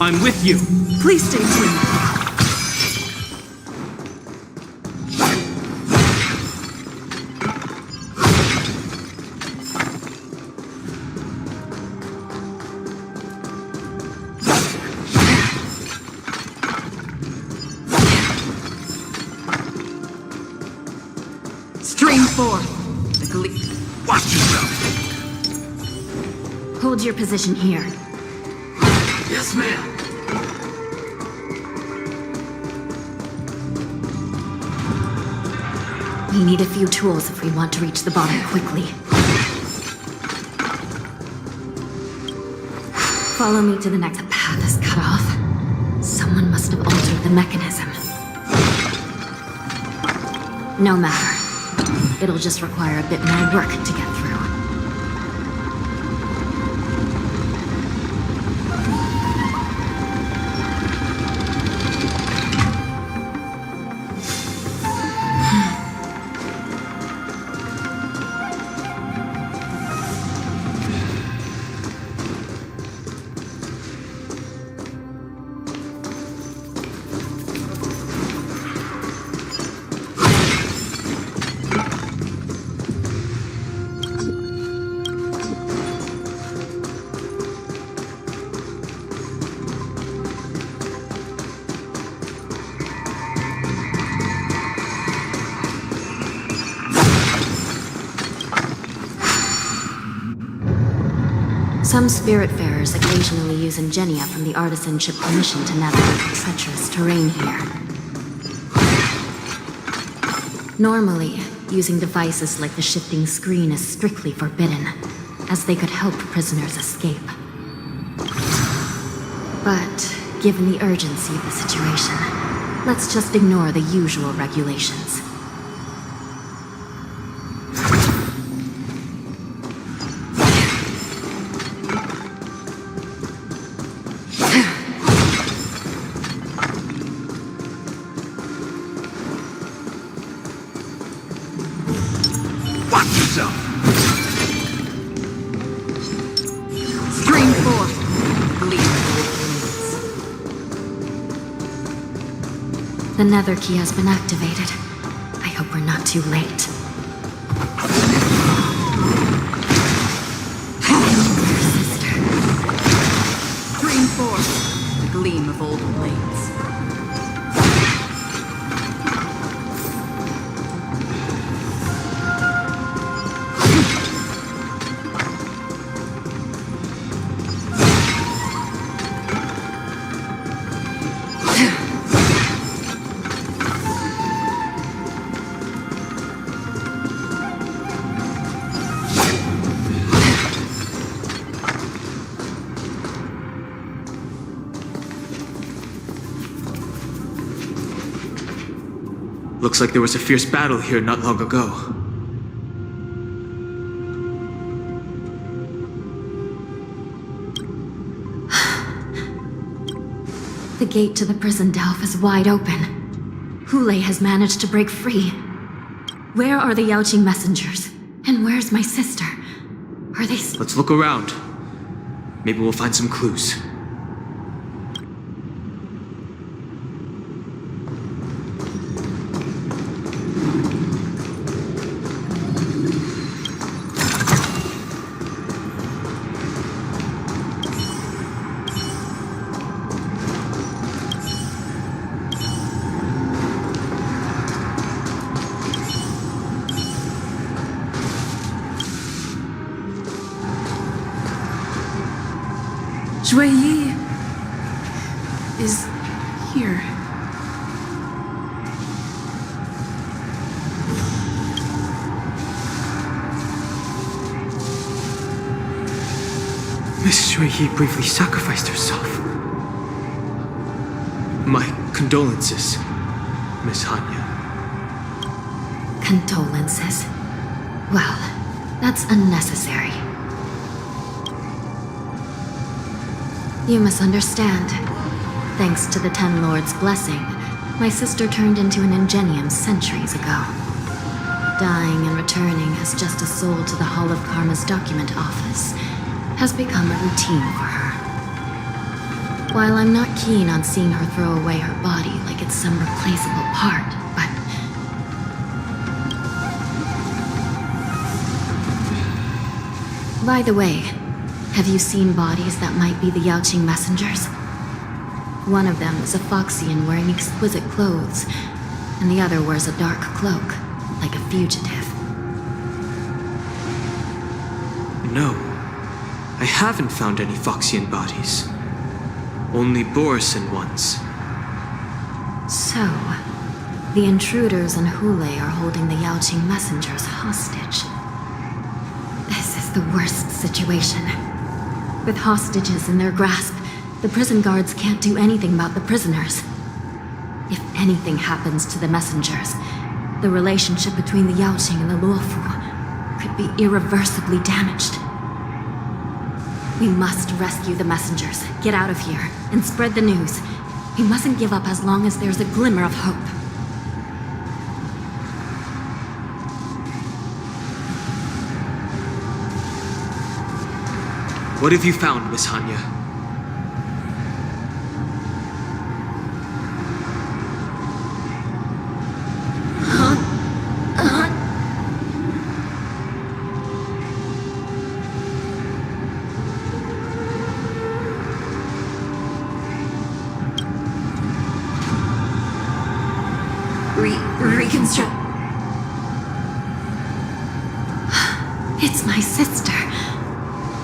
I'm with you. Please stay tuned. Stream 4. The glee. Watch yourself. Hold your position here. Yes, ma'am. We need a few tools if we want to reach the bottom quickly. Follow me to the next path is cut off. Someone must have altered the mechanism. No matter. It'll just require a bit more work to get through. Some Spiritfarers occasionally use ingenia from the artisan ship permission to navigate the treacherous terrain here. Normally, using devices like the shifting screen is strictly forbidden, as they could help prisoners escape. But, given the urgency of the situation, let's just ignore the usual regulations. Stream 4. The nether key has been activated. I hope we're not too late. Stream 4. The gleam of old blades. Looks like there was a fierce battle here not long ago. The gate to the prison delve is wide open. Hule has managed to break free. Where are the Yaoqing messengers? And where's my sister? Are they... Let's look around. Maybe we'll find some clues. Yi is here. Miss Shui bravely sacrificed herself. My condolences, Miss Hanya. Condolences. Well, that's unnecessary. You misunderstand. Thanks to the Ten Lords' blessing, my sister turned into an Ingenium centuries ago. Dying and returning as just a soul to the Hall of Karma's document office has become a routine for her. While I'm not keen on seeing her throw away her body like it's some replaceable part, but... By the way, have you seen bodies that might be the Yaoqing messengers? One of them is a Foxian wearing exquisite clothes, and the other wears a dark cloak, like a fugitive. No, I haven't found any Foxian bodies. Only Borisan ones. So, the intruders and Hule are holding the Yaoqing messengers hostage. This is the worst situation. With hostages in their grasp, the prison guards can't do anything about the prisoners. If anything happens to the messengers, the relationship between the Yaoqing and the Luofu could be irreversibly damaged. We must rescue the messengers, get out of here, and spread the news. We mustn't give up as long as there's a glimmer of hope. What have you found, Miss Hanya? Reconstruct. It's my sister.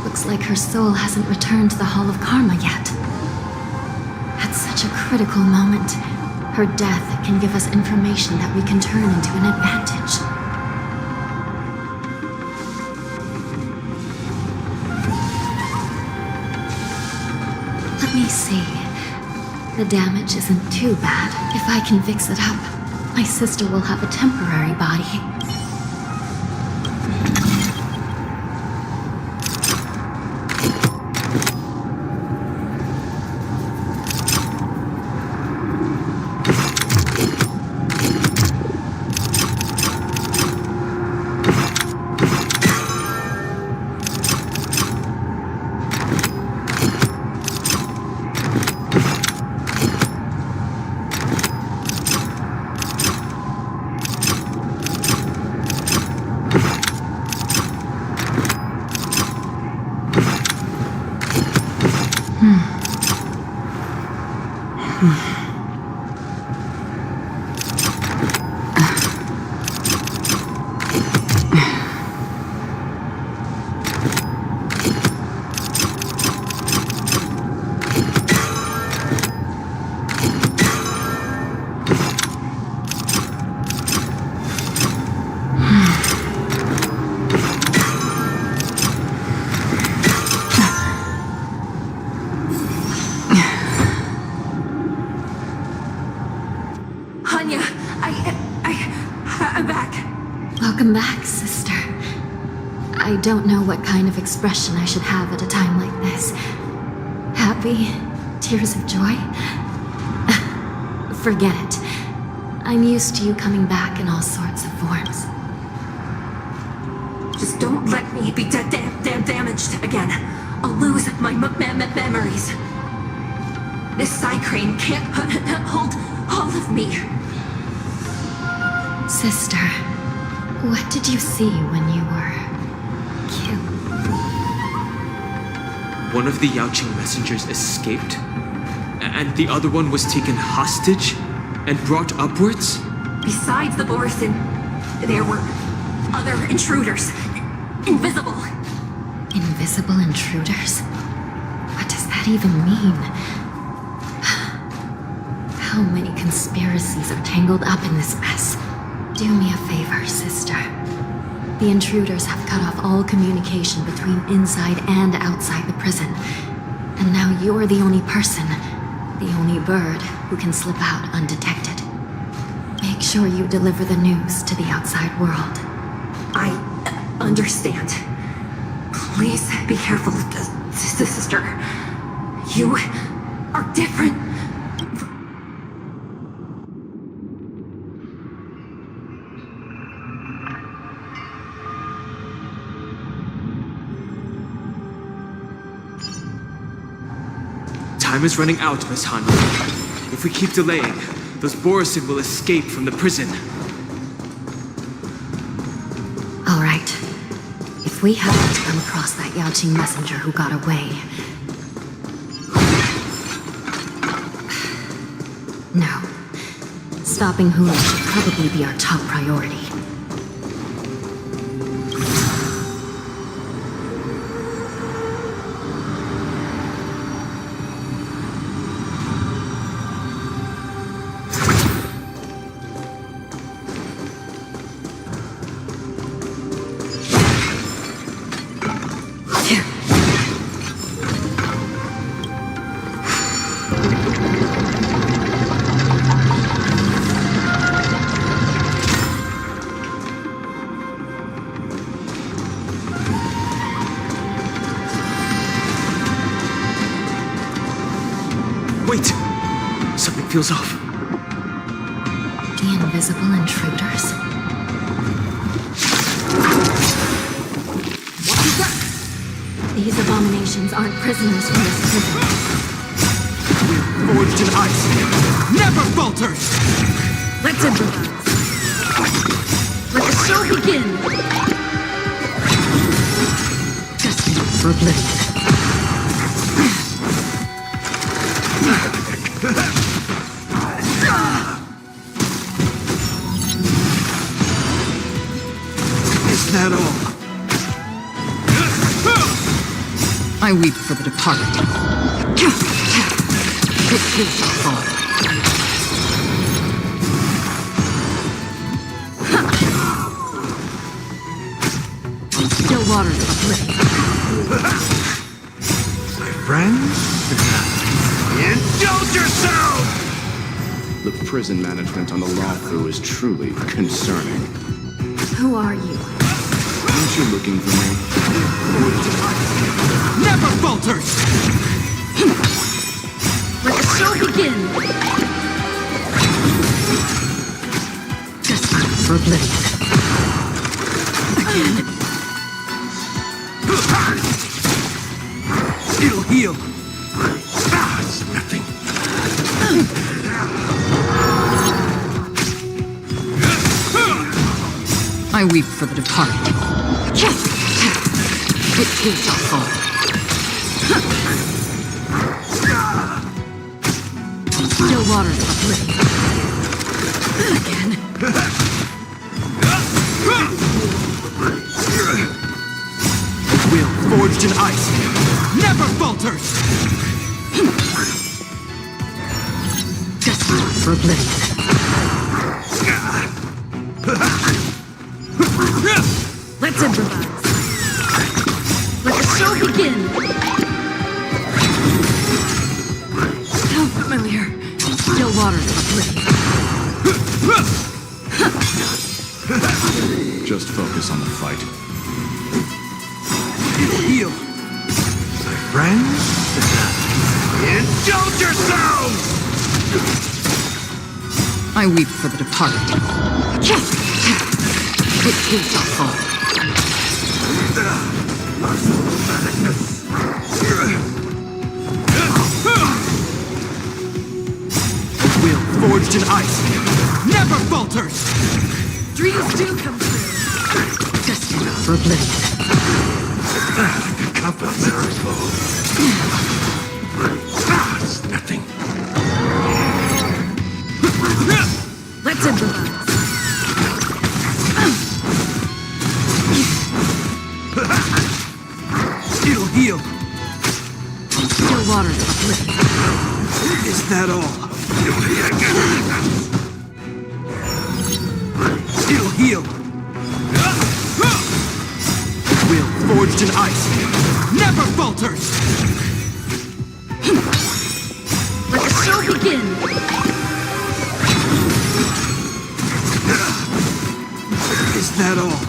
Looks like her soul hasn't returned to the Hall of Karma yet. At such a critical moment, her death can give us information that we can turn into an advantage. Let me see. The damage isn't too bad. If I can fix it up, my sister will have a temporary body. I'm back. Welcome back, sister. I don't know what kind of expression I should have at a time like this. Happy? Tears of joy? Forget it. I'm used to you coming back in all sorts of forms. Just don't let me be damaged again. I'll lose my memories. This Psycrane can't hold all of me. Sister, what did you see when you were killed? One of the Yaoqing messengers escaped, and the other one was taken hostage and brought upwards? Besides the Borisan, there were other intruders. Invisible. Invisible intruders? What does that even mean? How many conspiracies are tangled up in this mess? Do me a favor, sister. The intruders have cut off all communication between inside and outside the prison. And now you're the only person, the only bird, who can slip out undetected. Make sure you deliver the news to the outside world. I understand. Please be careful, sister. You are different. Time is running out, Miss Han. If we keep delaying, those Borisin will escape from the prison. All right. If we happen to come across that Yaoqing messenger who got away... No. Stopping Hula should probably be our top priority. Wait! Something feels off. The invisible intruders? What is that? These abominations aren't prisoners from this prison. We're forged in ice. Never falters! Let's improvise. Let the show begin. Destined for oblivion. Is that all? I weep for the departed. It too shall fall. Still waters of oblivion. My friends, indulge yourself! The prison management on the Lawfu is truly concerning. Who are you? Aren't you looking for me? Never falters! Let the show begin. Destined for oblivion. Again. It'll heal. It's nothing. I weep for the departed. It too shall fall. Still waters of oblivion. Again. Will forged in ice. Never falters! Destined for oblivion. Let's improvise. Let the show begin. So familiar. Still waters of oblivion. Just focus on the fight. It'll heal. My friends, indulge yourselves! I weep for the departed. It too shall fall. Will forged in ice. Never falters! Dreams do come true. Destined for oblivion. It's nothing. Let's improvise. It'll heal. Still waters of oblivion. Is that all? It'll heal. forged in ice never falters! Let the show begin! Is that all?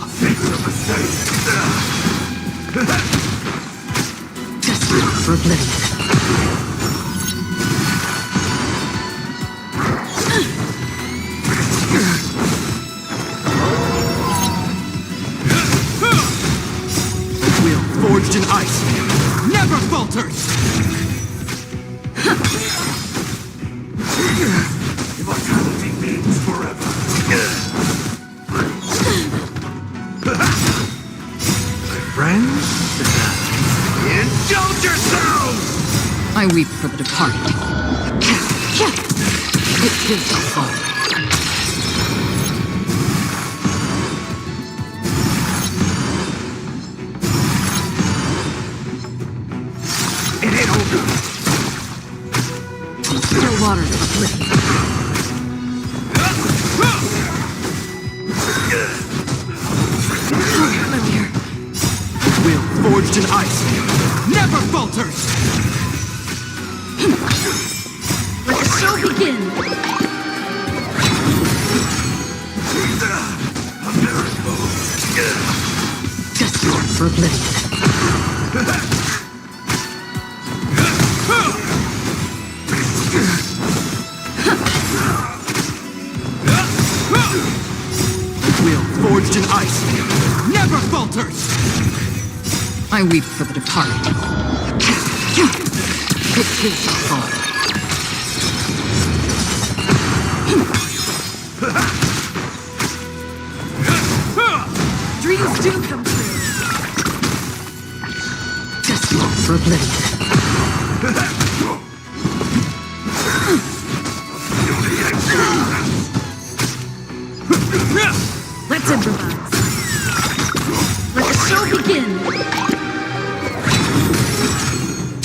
Destined for oblivion. Will forged in ice never falters! Immortality means forever. My friends, indulge yourselves! I weep for the departed. It too shall fall. It ain't over. Still waters of oblivion. Will forged in ice never falters! Let the show begin! A miracle. Destined for oblivion. Will forged in ice never falters! I weep for the departed. It too shall fall. Dreams do come true. Destined for oblivion. Let's improvise. Let the show begin.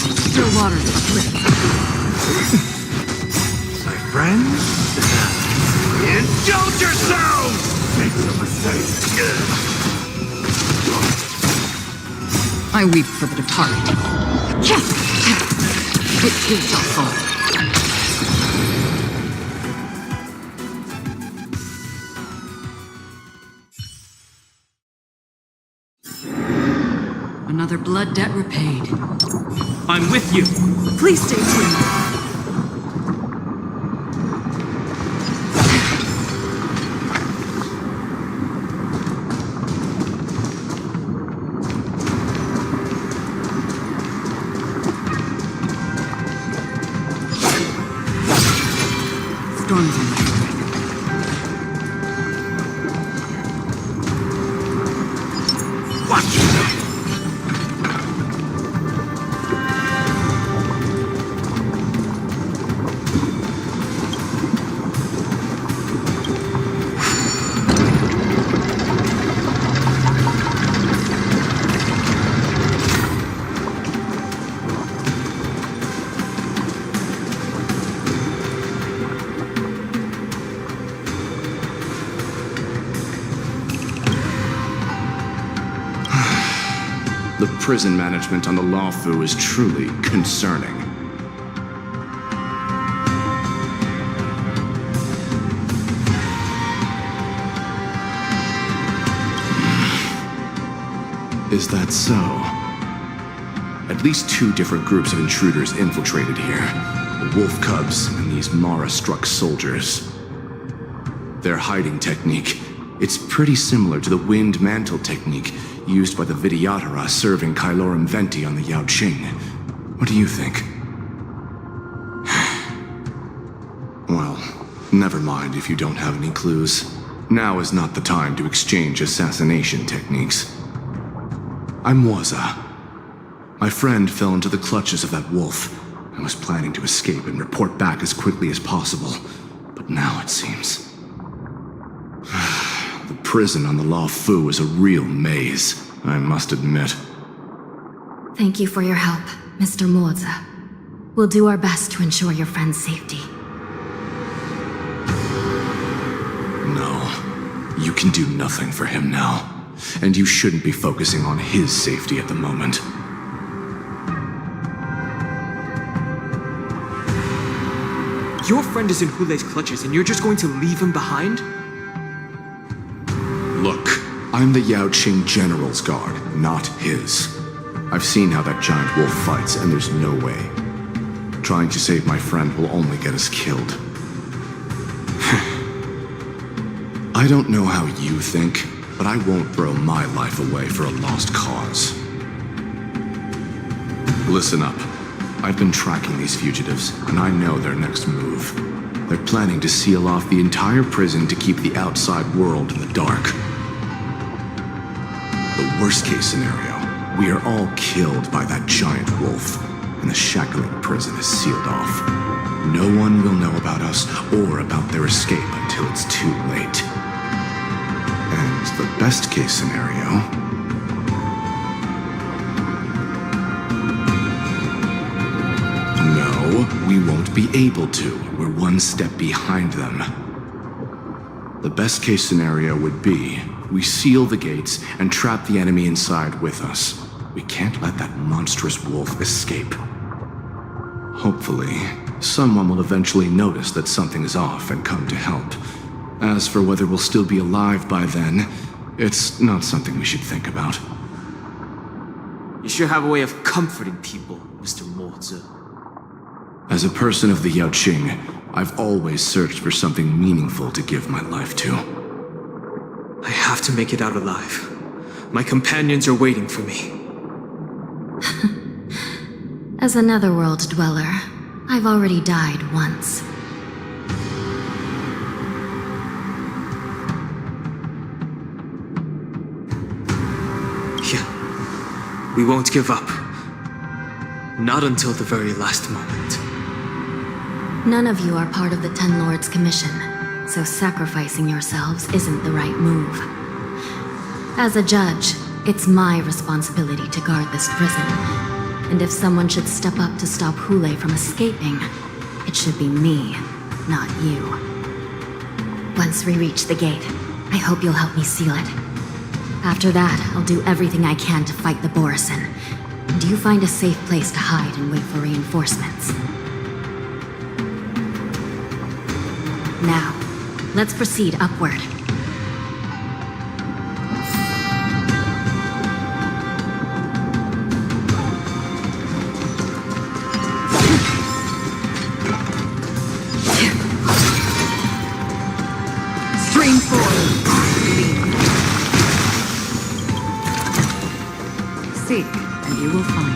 Still waters of oblivion. My friends, indulge yourselves! Make no mistake. I weep for the departed. It too shall fall. Another blood debt repaid. I'm with you! Please stay tuned. Storms on the Watch yourself. The prison management on the Lawfu is truly concerning. Is that so? At least 2 different groups of intruders infiltrated here. The Wolf Cubs and these Mara-struck soldiers. Their hiding technique, it's pretty similar to the Wind Mantle technique used by the Vidyadhara serving Kailorum Venti on the Yaoqing. What do you think? Well, never mind if you don't have any clues. Now is not the time to exchange assassination techniques. I'm Waza. My friend fell into the clutches of that wolf. I was planning to escape and report back as quickly as possible, but now it seems the prison on the Lawfu is a real maze, I must admit. Thank you for your help, Mr. Moza. We'll do our best to ensure your friend's safety. No, you can do nothing for him now. and you shouldn't be focusing on his safety at the moment. Your friend is in Hulei's clutches and you're just going to leave him behind? Look, I'm the Yaoqing General's guard, not his. I've seen how that giant wolf fights, and there's no way. Trying to save my friend will only get us killed. I don't know how you think, but I won't throw my life away for a lost cause. Listen up. I've been tracking these fugitives, and I know their next move. They're planning to seal off the entire prison to keep the outside world in the dark. The worst-case scenario, we are all killed by that giant wolf, and the shackling prison is sealed off. No one will know about us or about their escape until it's too late. And the best-case scenario... No, we won't be able to. We're one step behind them. The best-case scenario would be we seal the gates and trap the enemy inside with us. We can't let that monstrous wolf escape. Hopefully, someone will eventually notice that something is off and come to help. As for whether we'll still be alive by then, it's not something we should think about. You sure have a way of comforting people, Mr. Mozi. As a person of the Yaoqing, I've always searched for something meaningful to give my life to. I have to make it out alive. My companions are waiting for me. As a netherworld dweller, I've already died once. Yeah. We won't give up. Not until the very last moment. None of you are part of the Ten Lords' commission, so sacrificing yourselves isn't the right move. As a judge, it's my responsibility to guard this prison, and if someone should step up to stop Hulei from escaping, it should be me, not you. Once we reach the gate, I hope you'll help me seal it. After that, I'll do everything I can to fight the Borisin, and you find a safe place to hide and wait for reinforcements. Now, let's proceed upward. Stream forward. Seek, and you will find.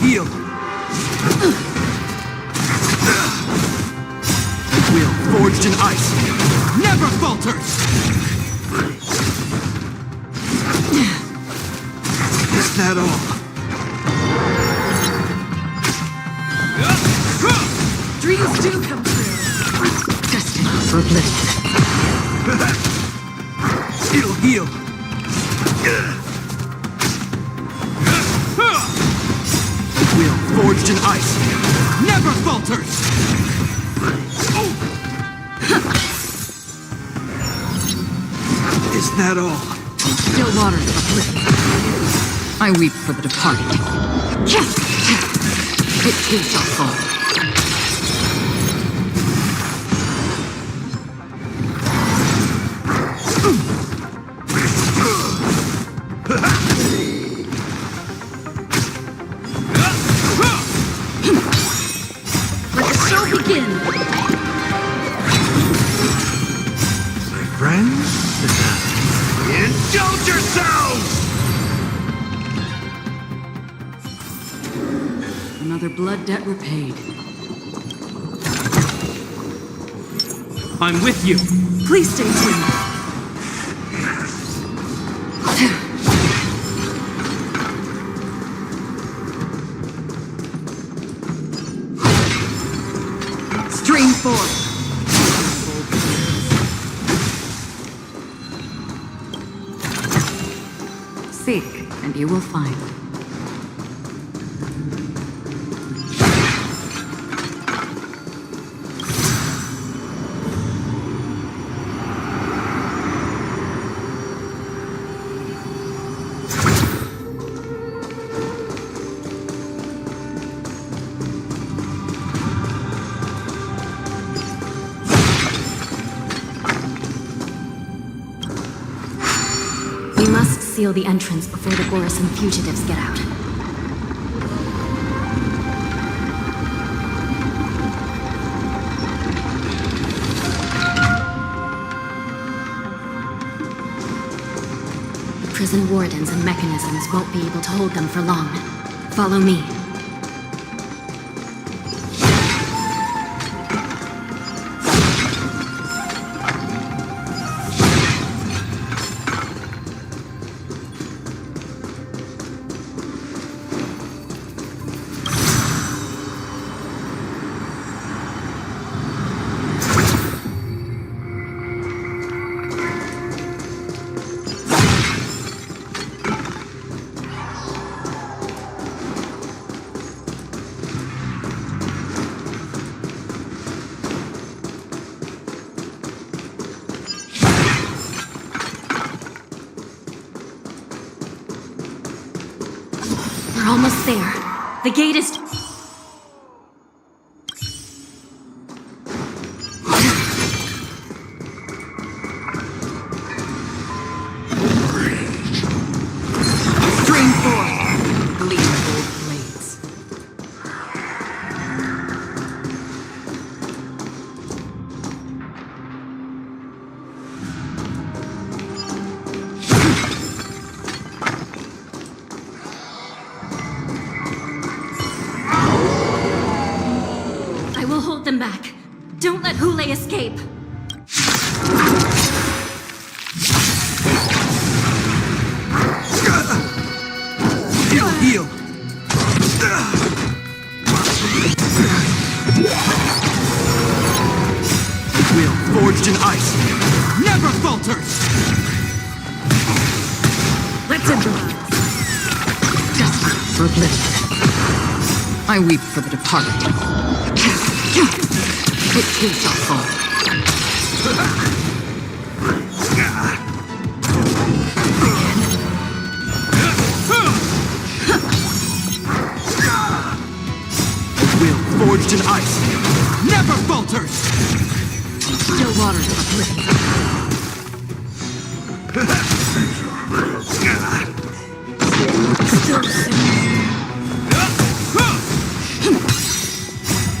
Heal. Will forged in ice never falters! Is that all? Dreams do come true. Destined for oblivion. It'll heal. Will forged in ice never falters! Is that all? Still waters of oblivion. I weep for the departed. It too shall fall. Let the show begin. My friends? Indulge yourselves! Another blood debt repaid. I'm with you. Please stay tuned. Stream forth. Seek, and you will find. We must seal the entrance before the Gorison fugitives get out. Prison wardens and mechanisms won't be able to hold them for long. Follow me. We're almost there. The gate is... String forth! Gleam gold blades. I will hold them back. Don't let Hule escape. Heal, heal. Will forged in ice never falters. Let's improvise. Justice for oblivion. I weep for the departed. It too shall fall. Will forged in ice never falters. Still waters of oblivion. Still singing.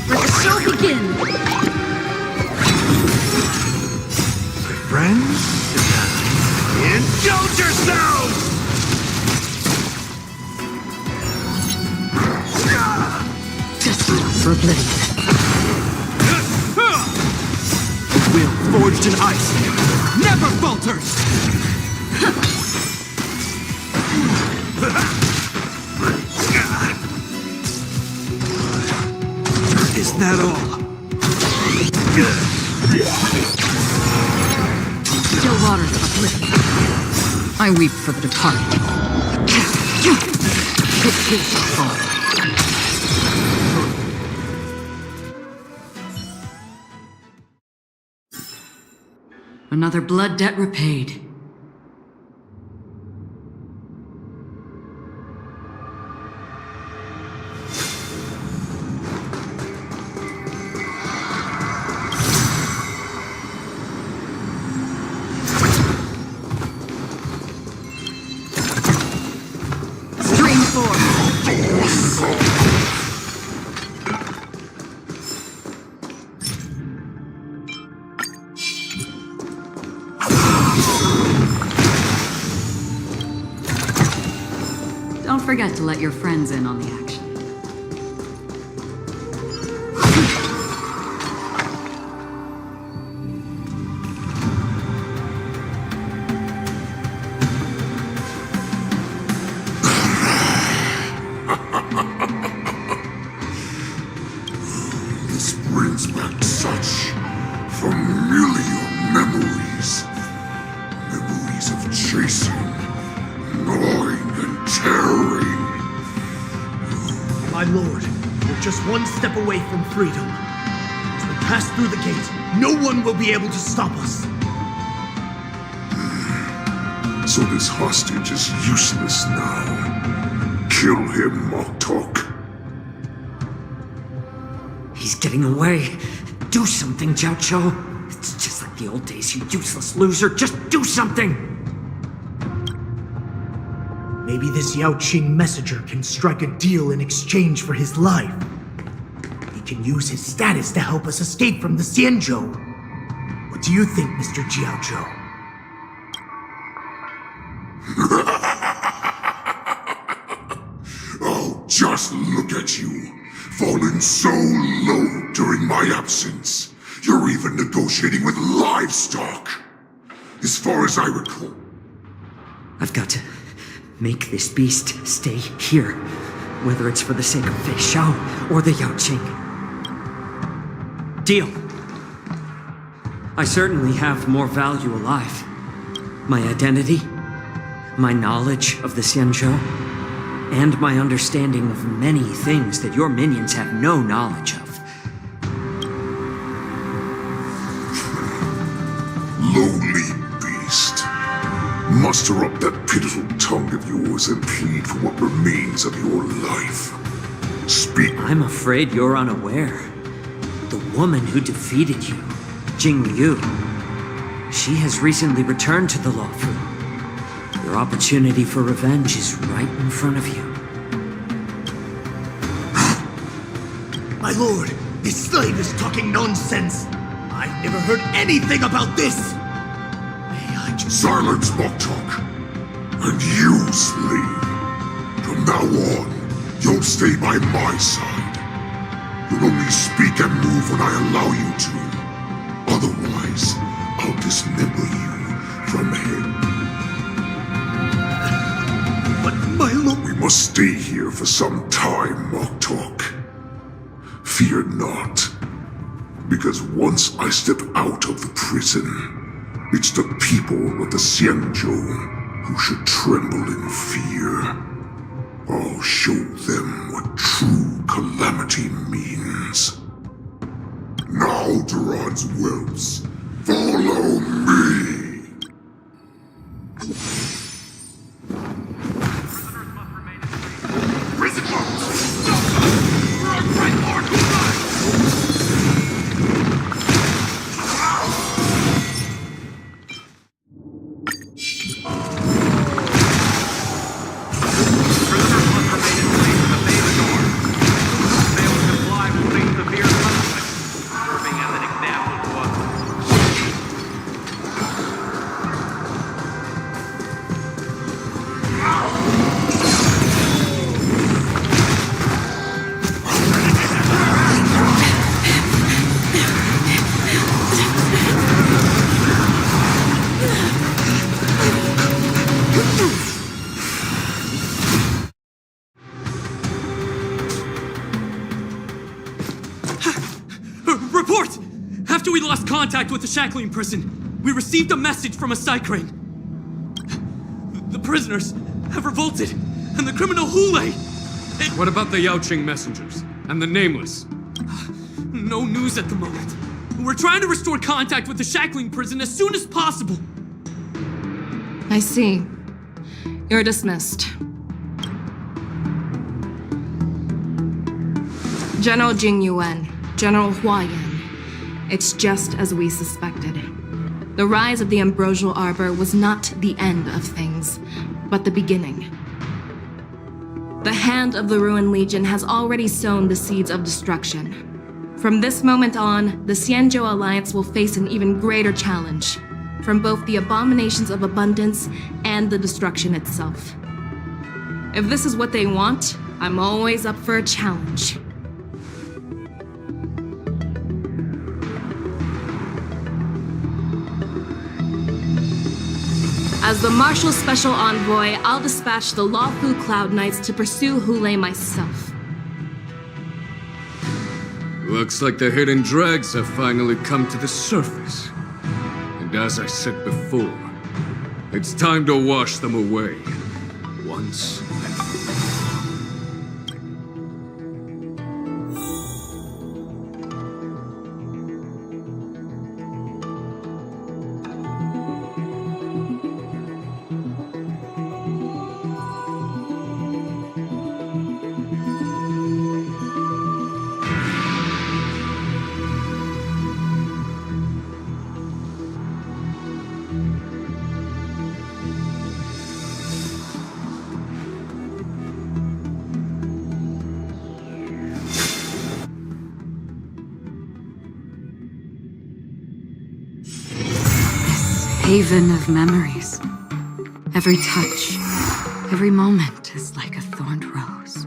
Let the show begin. My friends, indulge yourselves! Justice for oblivion. Will forged in ice never falters. Is that all? Still waters of oblivion. I weep for the departed. It too shall fall. Another blood debt repaid. String forth. Don't forget to let your friends in on the action. This brings back such familiar memories. Memories of chasing gnawing and tearing. My lord, we're just one step away from freedom. As we pass through the gate, no one will be able to stop us. So this hostage is useless now. Kill him, Moktok. He's getting away. Do something, Jiao Cho. It's just like the old days, you useless loser. Just do something! Maybe this Yao Qing messenger can strike a deal in exchange for his life. He can use his status to help us escape from the Xianzhou. What do you think, Mr. Jiao Zhou? Oh, just look at you. Fallen so low during my absence. You're even negotiating with livestock. As far as I recall. I've got to make this beast stay here. Whether it's for the sake of Fei Xiao or the Yao Qing. Deal. I certainly have more value alive. My identity, my knowledge of the Xianzhou, and my understanding of many things that your minions have no knowledge of. Lowly beast. Muster up that pitiful tongue of yours and plead for what remains of your life. Speak. I'm afraid you're unaware. The woman who defeated you, Jing Liu, she has recently returned to the Luofu. Your opportunity for revenge is right in front of you. My lord, this slave is talking nonsense. I've never heard anything about this. May I just... Silence, Moktok. And you, slave. From now on, you'll stay by my side. You'll only speak and move when I allow you to. Otherwise, I'll dismember you from him. But my lord... We must stay here for some time, Moktok. Fear not. Because once I step out of the prison, it's the people of the Xianzhou who should tremble in fear. I'll show them what true calamity means. Now, Duran's whelps, follow me! Prison guards! Stop them! We're on Great Lord Hulai! Report! After we lost contact with the shackling prison, we received a message from a Psycrane. The prisoners have revolted, and the criminal Hulei... What about the Yao Qing messengers? And the Nameless? No news at the moment. We're trying to restore contact with the shackling prison as soon as possible. I see. You're dismissed. General Jing Yuan, General Hua Yan. It's just as we suspected. The rise of the Ambrosial Arbor was not the end of things, but the beginning. The hand of the Ruined Legion has already sown the seeds of destruction. From this moment on, the Xianzhou Alliance will face an even greater challenge, from both the abominations of abundance and the destruction itself. If this is what they want, I'm always up for a challenge. As the Marshal Special Envoy, I'll dispatch the Luofu Cloud Knights to pursue Hulei myself. Looks like the hidden dregs have finally come to the surface. And as I said before, it's time to wash them away. once and Haven of memories. Every touch, every moment is like a thorned rose.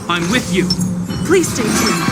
I'm with you. Please stay tuned.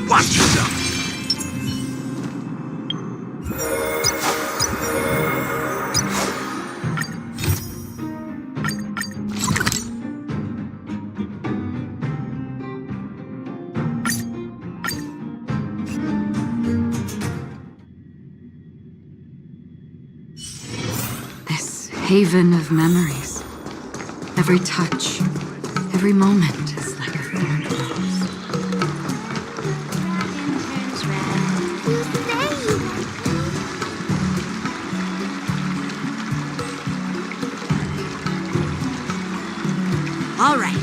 Watch yourself! This haven of memories. Every touch, every moment is like a thorned rose. All right.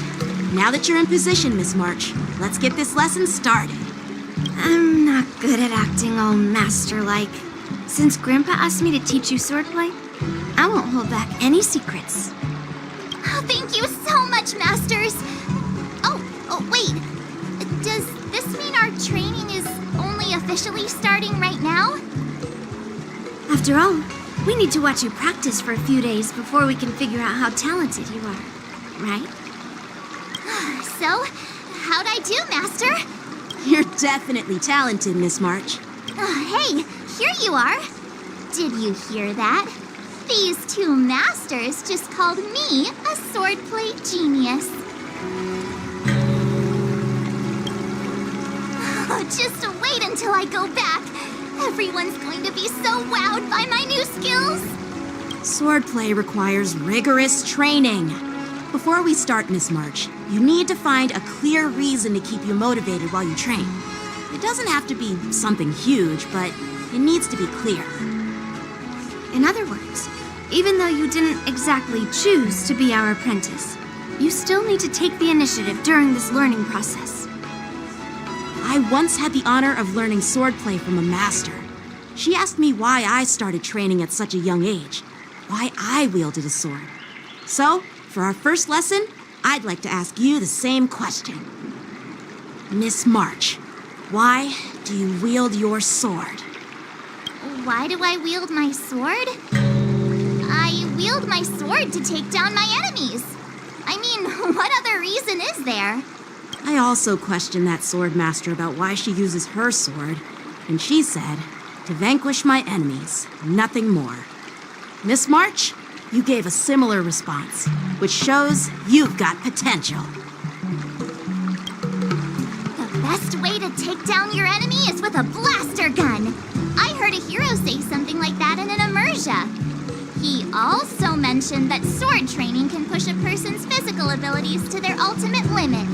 Now that you're in position, Miss March, let's get this lesson started. I'm not good at acting all master-like. Since Grandpa asked me to teach you swordplay, I won't hold back any secrets. Oh, thank you so much, Masters! Oh, wait. Does this mean our training is only officially starting right now? After all, we need to watch you practice for a few days before we can figure out how talented you are, right? So, how'd I do, Master? You're definitely talented, Miss March. Hey, here you are. Did you hear that? These two masters just called me a swordplay genius. Just wait until I go back. Everyone's going to be so wowed by my new skills. Swordplay requires rigorous training. Before we start, Miss March, you need to find a clear reason to keep you motivated while you train. It doesn't have to be something huge, but it needs to be clear. In other words, even though you didn't exactly choose to be our apprentice, you still need to take the initiative during this learning process. I once had the honor of learning swordplay from a master. She asked me why I started training at such a young age, why I wielded a sword. So, for our first lesson, I'd like to ask you the same question. Miss March, why do you wield your sword? Why do I wield my sword? I wield my sword to take down my enemies. I mean, what other reason is there? I also questioned that sword master about why she uses her sword, and she said, to vanquish my enemies, nothing more. Miss March, you gave a similar response, which shows you've got potential. The best way to take down your enemy is with a blaster gun. I heard a hero say something like that in an immersia. He also mentioned that sword training can push a person's physical abilities to their ultimate limit.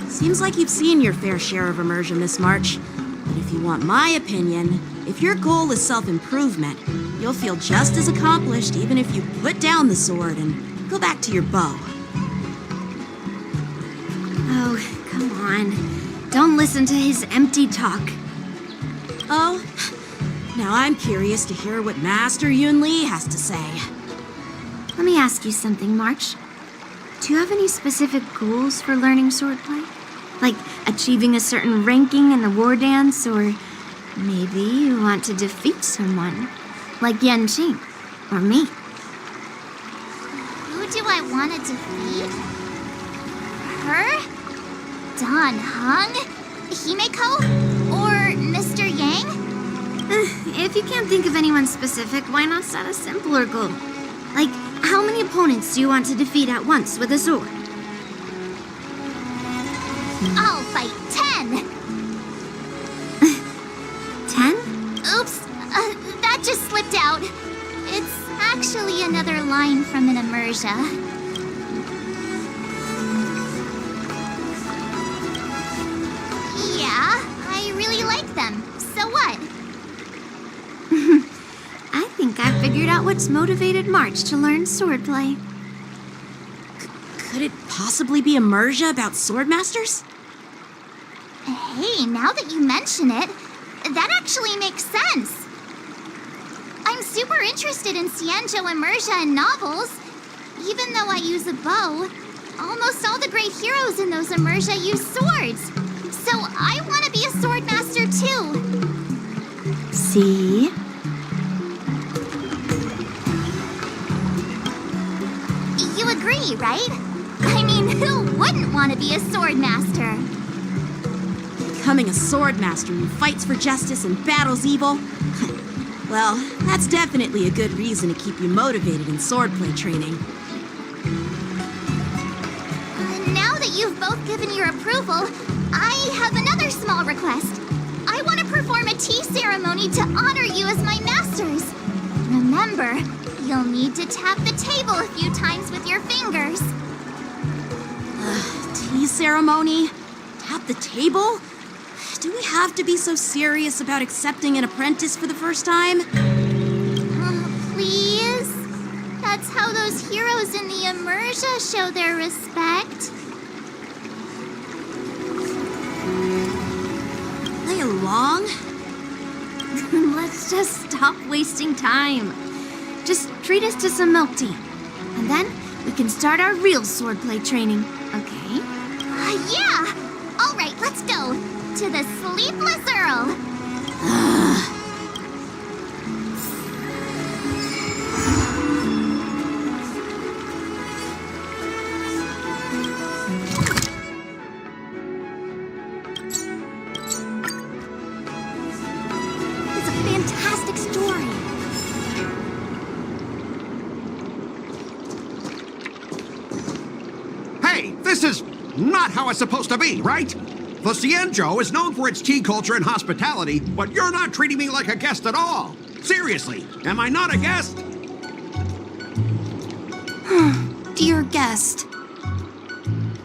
Seems like you've seen your fair share of immersion, Miss March. But if you want my opinion, if your goal is self-improvement, you'll feel just as accomplished even if you put down the sword and go back to your bow. Oh, come on. Don't listen to his empty talk. Oh, now I'm curious to hear what Master Yun Li has to say. Let me ask you something, March. Do you have any specific goals for learning swordplay? Like achieving a certain ranking in the war dance, or maybe you want to defeat someone, like Yan Qing, or me. Who do I want to defeat? Her? Don Hung? Himeko? Or Mr. Yang? If you can't think of anyone specific, why not set a simpler goal? Like, how many opponents do you want to defeat at once with a sword? I'll fight 10! 10? Oops, that just slipped out. It's actually another line from an immersia. Yeah, I really like them. So what? I think I figured out what's motivated March to learn swordplay. Could it possibly be immersia about swordmasters? Hey, now that you mention it, that actually makes sense. I'm super interested in Xianzhou immersia and novels. Even though I use a bow, almost all the great heroes in those immersia use swords. So I want to be a swordmaster too. See? You agree, right? I mean, who wouldn't want to be a swordmaster? Becoming a swordmaster who fights for justice and battles evil? Well, that's definitely a good reason to keep you motivated in swordplay training. Now that you've both given your approval, I have another small request. I want to perform a tea ceremony to honor you as my masters. Remember, you'll need to tap the table a few times with your fingers. Tea ceremony? Tap the table? Do we have to be so serious about accepting an apprentice for the first time? Please? That's how those heroes in the immersia show their respect. Play along? Let's just stop wasting time. Just treat us to some milk tea. And then we can start our real swordplay training, okay? Yeah! All right, let's go. To the Sleepless Earl. This is not how it's supposed to be, right? The Xianzhou is known for its tea culture and hospitality, but you're not treating me like a guest at all. Seriously, am I not a guest? Dear guest.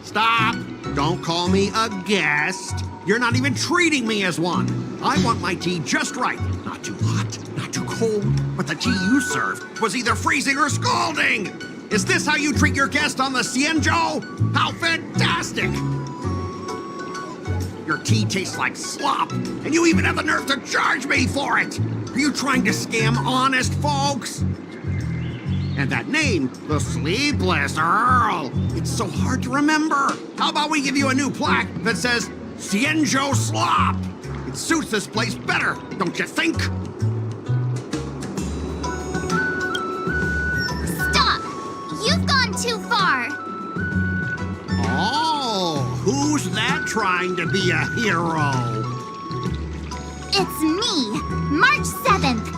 Stop! Don't call me a guest. You're not even treating me as one. I want my tea just right. Not too hot, not too cold, but the tea you served was either freezing or scalding. Is this how you treat your guest on the Xianzhou? How fantastic! Your tea tastes like slop, and you even have the nerve to charge me for it! Are you trying to scam honest folks? And that name, the Sleepless Earl, it's so hard to remember. How about we give you a new plaque that says Xianzhou Slop? It suits this place better, don't you think? Stop! You've gone too far. Oh, who's that trying to be a hero? It's me, March 7th.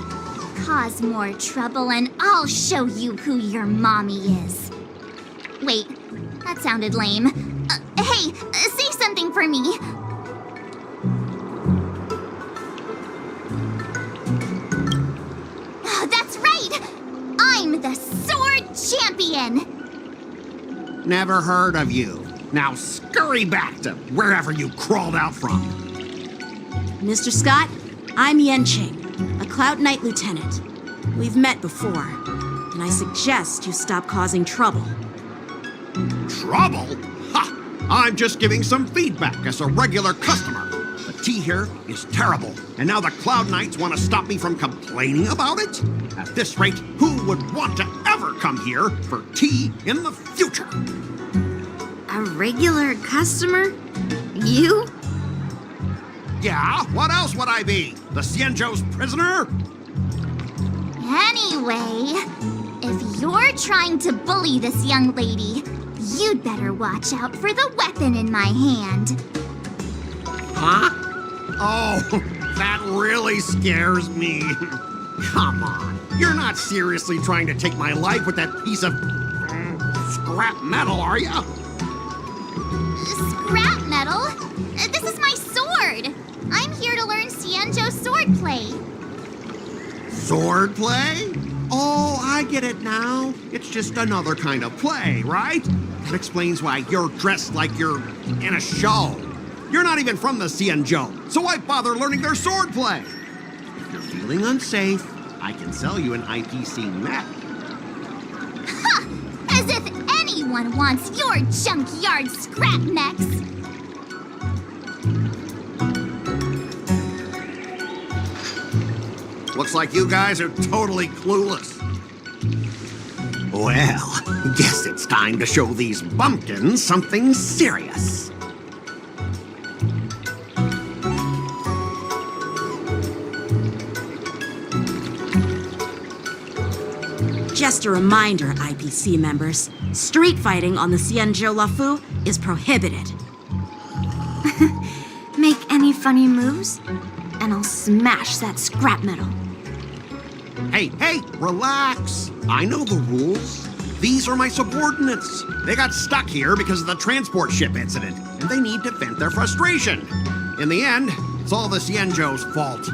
Cause more trouble and I'll show you who your mommy is. Wait, that sounded lame. Hey, say something for me. That's right! I'm the Sword Champion! Never heard of you. Now scurry back to wherever you crawled out from. Mr. Scott, I'm Yenqing, a Cloud Knight Lieutenant. We've met before, and I suggest you stop causing trouble. Trouble? Ha! I'm just giving some feedback as a regular customer. The tea here is terrible, and now the Cloud Knights want to stop me from complaining about it? At this rate, who would want to ever come here for tea in the future? A regular customer? You? Yeah, what else would I be? The Xianzhou's prisoner? Anyway, if you're trying to bully this young lady, you'd better watch out for the weapon in my hand. Huh? Oh, that really scares me. Come on, you're not seriously trying to take my life with that piece of scrap metal, are you? Scrap metal? This is my sword! I'm here to learn Xianzhou swordplay. Swordplay? Oh, I get it now. It's just another kind of play, right? That explains why you're dressed like you're in a show. You're not even from the Xianzhou, so why bother learning their swordplay? If you're feeling unsafe, I can sell you an IPC mech. Ha! As if anyone wants your junkyard scrap mechs! Looks like you guys are totally clueless. Well, guess it's time to show these bumpkins something serious. Just a reminder, IPC members, street fighting on the Xianzhou Lafu is prohibited. Make any funny moves, and I'll smash that scrap metal. Hey, relax. I know the rules. These are my subordinates. They got stuck here because of the transport ship incident, and they need to vent their frustration. In the end, it's all the Xianzhou's fault.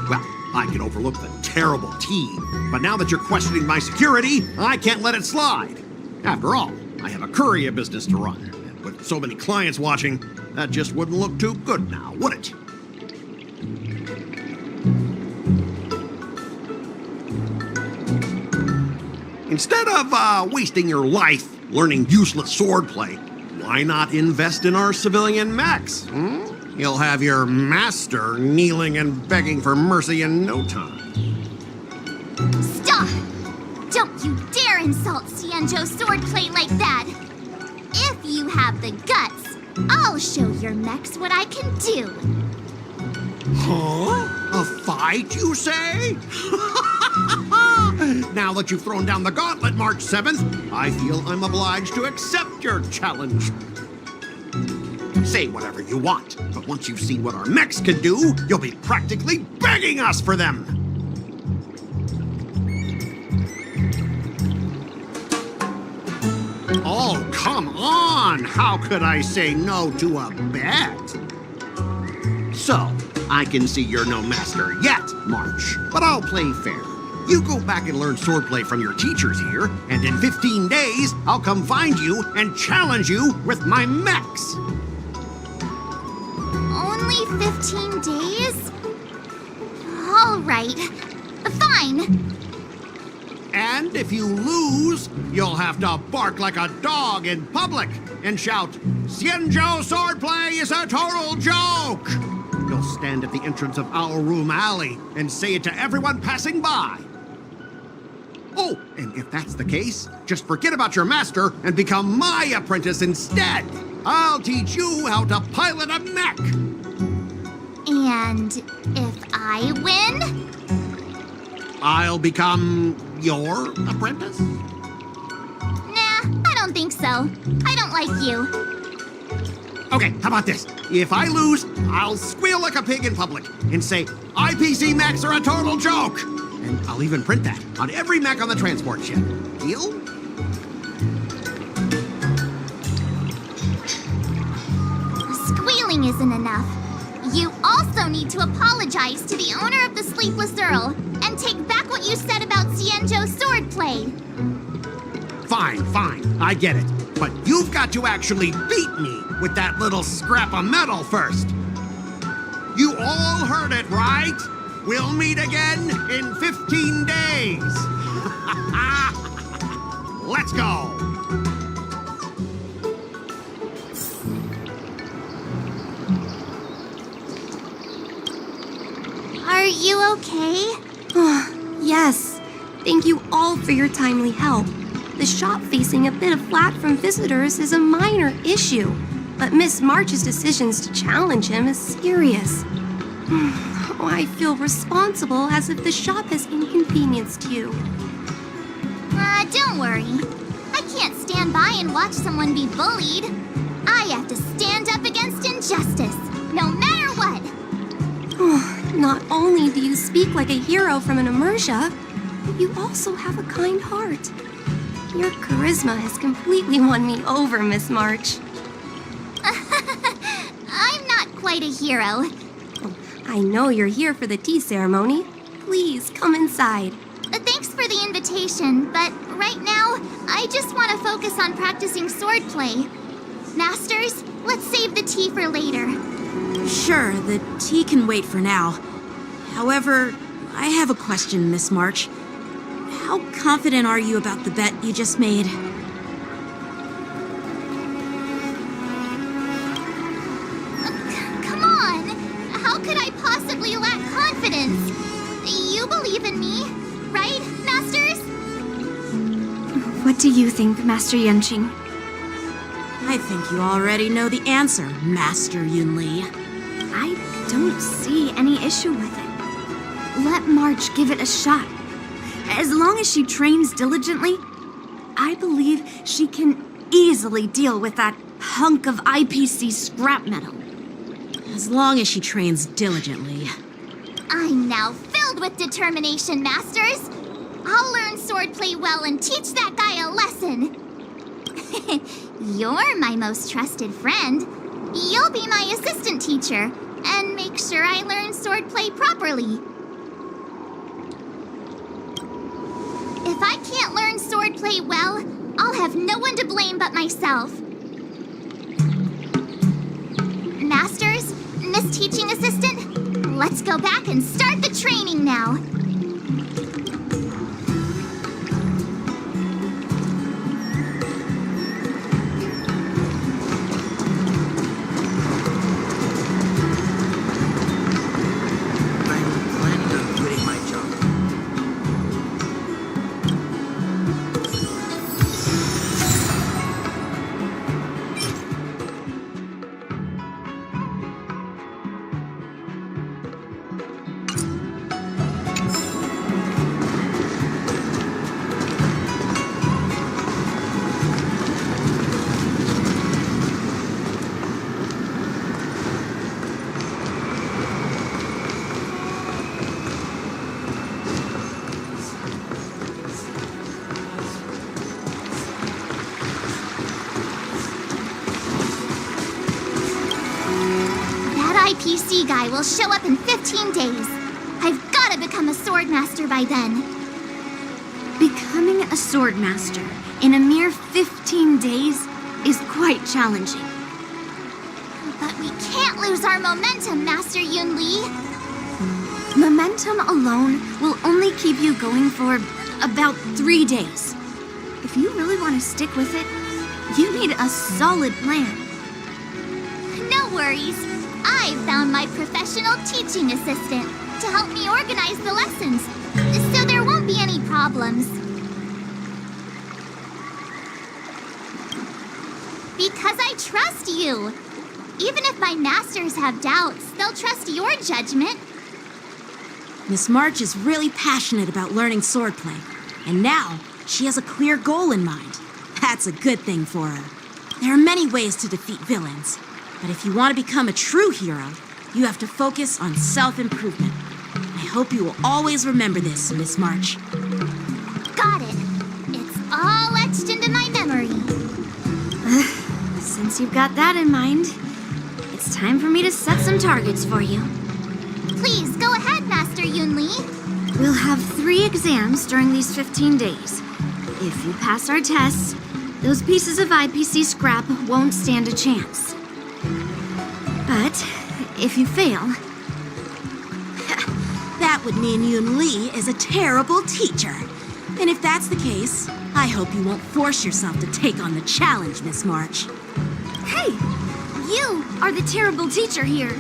Well, I can overlook the terrible tea, but now that you're questioning my security, I can't let it slide. After all, I have a courier business to run, and with so many clients watching, that just wouldn't look too good now, would it? Instead of wasting your life learning useless swordplay, why not invest in our civilian mechs? You'll have your master kneeling and begging for mercy in no time. Stop! Don't you dare insult Xianzhou swordplay like that! If you have the guts, I'll show your mechs what I can do. Huh? A fight, you say? Now that you've thrown down the gauntlet, March 7th, I feel I'm obliged to accept your challenge. Say whatever you want, but once you've seen what our mechs can do, you'll be practically begging us for them. Oh, come on! How could I say no to a bet? So, I can see you're no master yet, March, but I'll play fair. You go back and learn swordplay from your teachers here, and in 15 days, I'll come find you and challenge you with my mechs. Only 15 days? All right. Fine. And if you lose, you'll have to bark like a dog in public and shout, "Xianzhou swordplay is a total joke!" You'll stand at the entrance of our room alley and say it to everyone passing by. Oh, and if that's the case, just forget about your master and become my apprentice instead. I'll teach you how to pilot a mech. And if I win? I'll become your apprentice? Nah, I don't think so. I don't like you. Okay, how about this? If I lose, I'll squeal like a pig in public and say, IPC mechs are a total joke! And I'll even print that on every mech on the transport ship. Deal? Squealing isn't enough. You also need to apologize to the owner of the Sleepless Earl and take back what you said about Xianzhou swordplay. Fine, I get it. But you've got to actually beat me with that little scrap of metal first. You all heard it, right? We'll meet again in 15 days. Let's go. Are you okay? Yes. Thank you all for your timely help. The shop facing a bit of flack from visitors is a minor issue, but Miss March's decisions to challenge him is serious. Oh, I feel responsible as if the shop has inconvenienced you. Don't worry. I can't stand by and watch someone be bullied. I have to stand up against injustice, no matter what. Not only do you speak like a hero from an immersia, but you also have a kind heart. Your charisma has completely won me over, Miss March. I'm not quite a hero. I know you're here for the tea ceremony. Please come inside. Thanks for the invitation, but right now, I just want to focus on practicing swordplay. Masters, let's save the tea for later. Sure, the tea can wait for now. However, I have a question, Miss March. How confident are you about the bet you just made? Come on! How could I possibly lack confidence? You believe in me, right, Masters? What do you think, Master Yanqing? I think you already know the answer, Master Yunli. I don't see any issue with it. Let March give it a shot. As long as she trains diligently, I believe she can easily deal with that hunk of IPC scrap metal. As long as she trains diligently. I'm now filled with determination, Masters. I'll learn swordplay well and teach that guy a lesson. You're my most trusted friend. You'll be my assistant teacher and make sure I learn swordplay properly. If I can't learn swordplay well, I'll have no one to blame but myself. Masters, Miss Teaching Assistant, let's go back and start the training now. NPC guy will show up in 15 days. I've gotta become a swordmaster by then. Becoming a swordmaster in a mere 15 days is quite challenging. But we can't lose our momentum, Master Yunli. Momentum alone will only keep you going for about 3 days. If you really want to stick with it, you need a solid plan. No worries. I've found my professional teaching assistant to help me organize the lessons, so there won't be any problems. Because I trust you. Even if my masters have doubts, they'll trust your judgment. Miss March is really passionate about learning swordplay, and now she has a clear goal in mind. That's a good thing for her. There are many ways to defeat villains, but if you want to become a true hero, you have to focus on self-improvement. I hope you will always remember this, Miss March. Got it. It's all etched into my memory. Since you've got that in mind, it's time for me to set some targets for you. Please, go ahead, Master Yunli. We'll have 3 exams during these 15 days. If you pass our tests, those pieces of IPC scrap won't stand a chance. But if you fail... That would mean Yun Li is a terrible teacher. And if that's the case, I hope you won't force yourself to take on the challenge, Miss March. Hey! You are the terrible teacher here.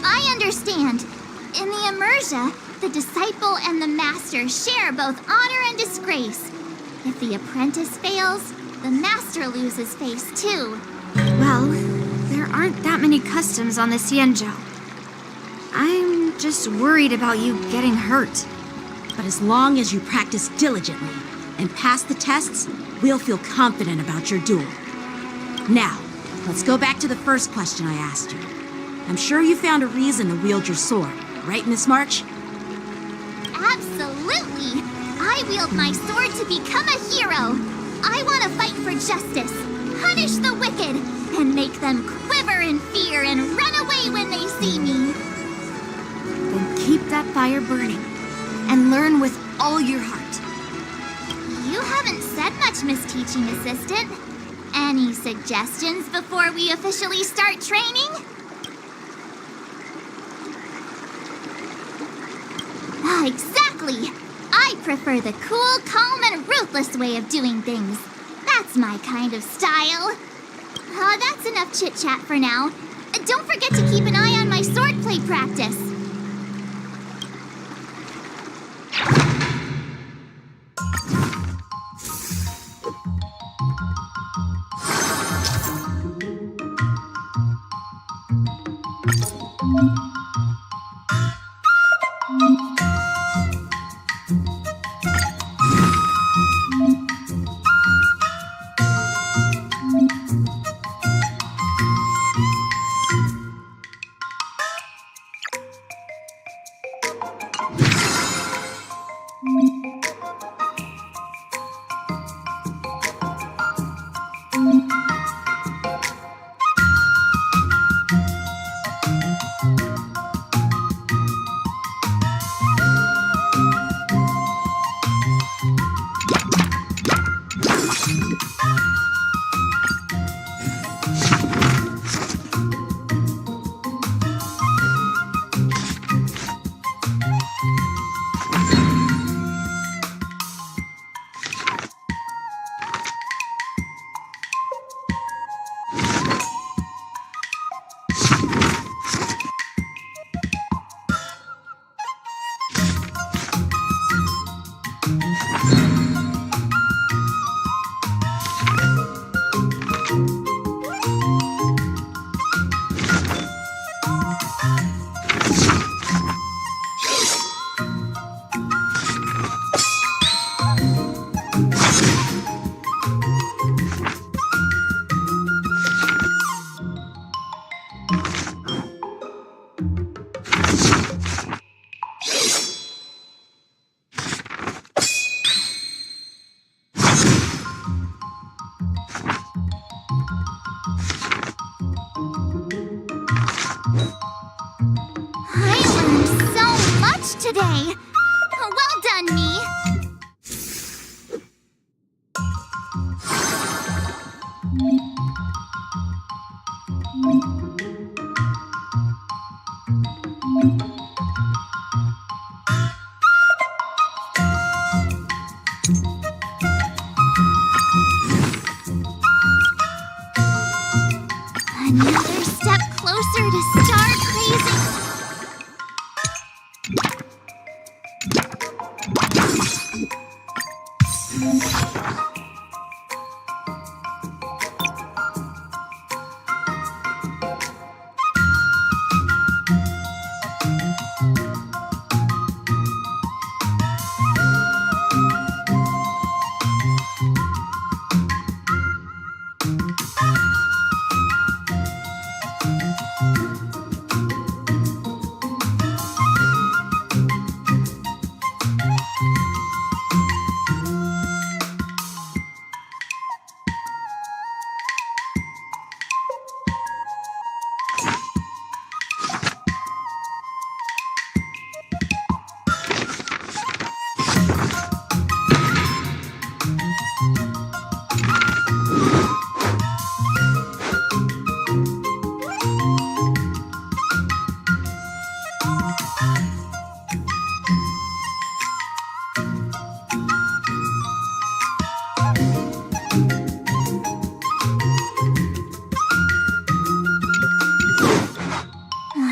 I understand. In the Immersia, the disciple and the master share both honor and disgrace. If the apprentice fails, the master loses face too. Well, there aren't that many customs on the Xianzhou. I'm just worried about you getting hurt. But as long as you practice diligently and pass the tests, we'll feel confident about your duel. Now, let's go back to the first question I asked you. I'm sure you found a reason to wield your sword, right, Miss March? Absolutely! I wield my sword to become a hero. I want to fight for justice, punish the wicked, and make them quiver in fear and run away when they see me. Then keep that fire burning and learn with all your heart. You haven't said much, Miss Teaching Assistant. Any suggestions before we officially start training? Exactly! I prefer the cool, calm, and ruthless way of doing things. That's my kind of style. That's enough chit-chat for now. Don't forget to keep an eye on my swordplay practice. today. Well done, me. Another step closer to star crazing.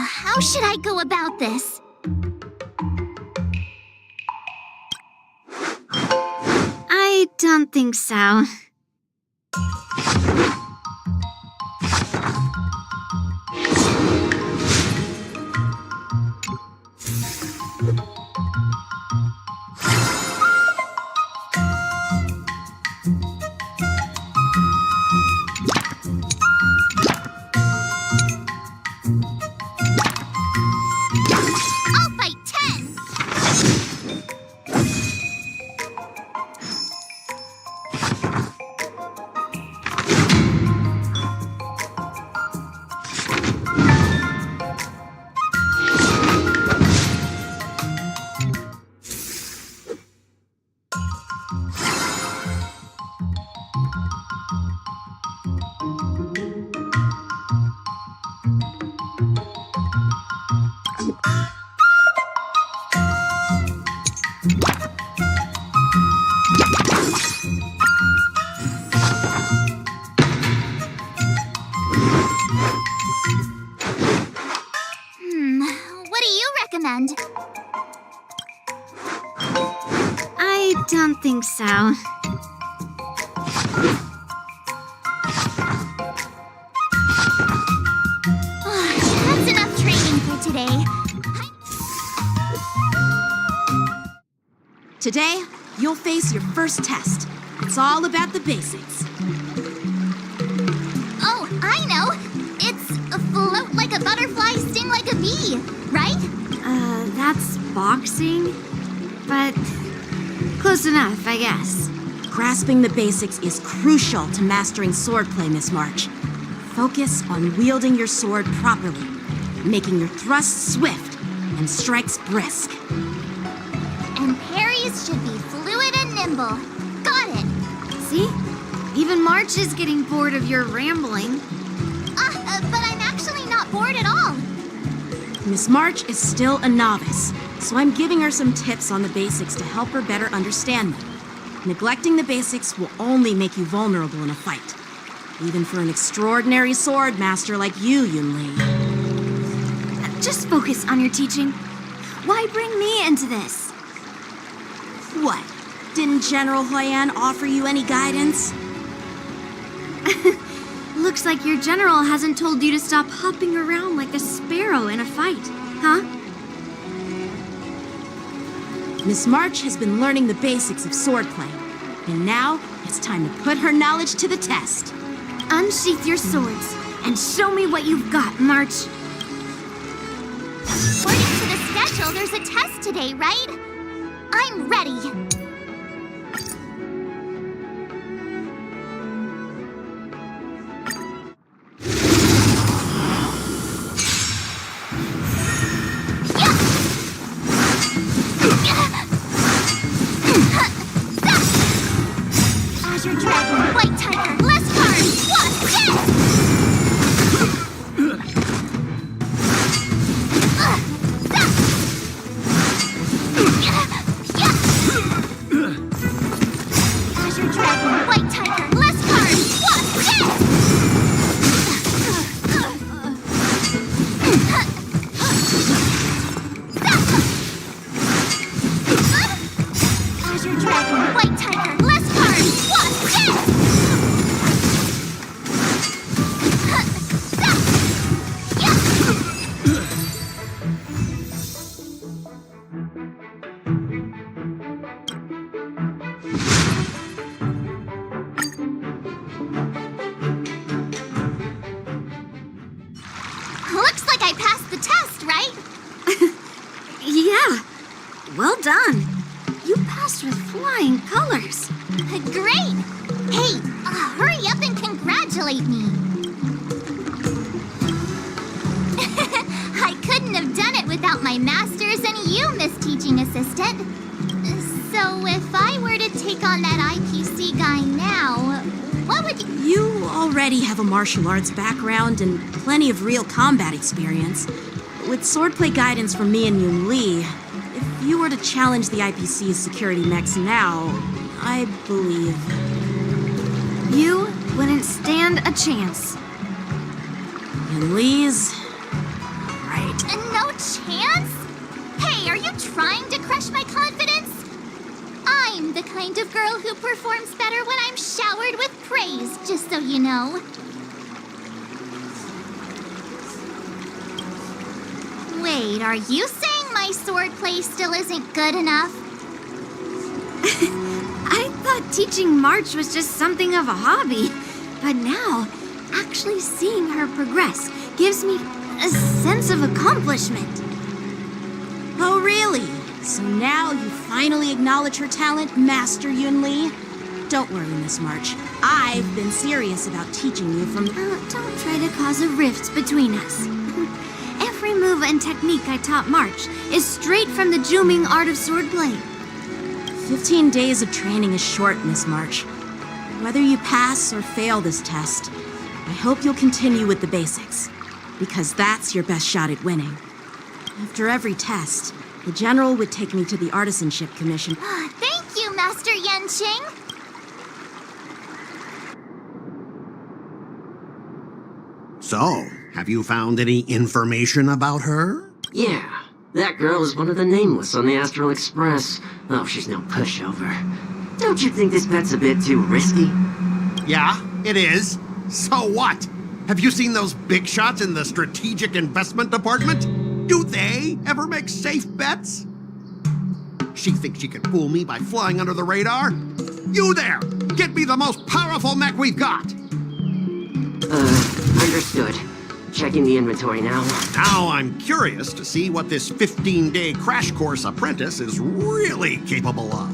How should I go about this? I don't think so. I'll fight 10! What do you recommend? I don't think so. That's enough training for today. Today, you'll face your first test. It's all about the basics. Oh, I know! It's a float like a butterfly, sting like a bee, right? That's boxing? But close enough, I guess. Grasping the basics is crucial to mastering swordplay, Miss March. Focus on wielding your sword properly, making your thrusts swift and strikes brisk. And parries should be fluid and nimble. Got it! See? Even March is getting bored of your rambling. But I'm actually not bored at all. Miss March is still a novice, so I'm giving her some tips on the basics to help her better understand them. Neglecting the basics will only make you vulnerable in a fight. Even for an extraordinary sword master like you, Yunli. Just focus on your teaching. Why bring me into this? What? Didn't General Huayan offer you any guidance? Looks like your general hasn't told you to stop hopping around like a sparrow in a fight, huh? Miss March has been learning the basics of swordplay, and now it's time to put her knowledge to the test. Unsheath your swords and show me what you've got, March. According to the schedule, there's a test today, right? I'm ready. Well done. You passed with flying colors. Great! Hey, hurry up and congratulate me. I couldn't have done it without my masters and you, Miss Teaching Assistant. So if I were to take on that IPC guy now, what would you... You already have a martial arts background and plenty of real combat experience. With swordplay guidance from me and Yoon Lee, if you were to challenge the IPC's security mechs now, I believe... You wouldn't stand a chance. Yoon Lee's... right. No chance? Hey, are you trying to crush my confidence? I'm the kind of girl who performs better when I'm showered with praise, just so you know. Wait, are you saying my swordplay still isn't good enough? I thought teaching March was just something of a hobby, but now, actually seeing her progress gives me a sense of accomplishment. Oh, really? So now you finally acknowledge her talent, Master Yoon Lee? Don't worry, Miss March. I've been serious about teaching you from... Don't try to cause a rift between us. Every move and technique I taught March is straight from the Juming art of swordplay. 15 days of training is short, Miss March. Whether you pass or fail this test, I hope you'll continue with the basics, because that's your best shot at winning. After every test, the General would take me to the Artisanship Commission. Thank you, Master Yenching. So, have you found any information about her? Yeah, that girl is one of the nameless on the Astral Express. Oh, she's no pushover. Don't you think this bet's a bit too risky? Yeah, it is. So what? Have you seen those big shots in the Strategic Investment Department? Do they ever make safe bets? She thinks she can fool me by flying under the radar? You there! Get me the most powerful mech we've got! Understood. Checking the inventory now. Now I'm curious to see what this 15-day crash course apprentice is really capable of.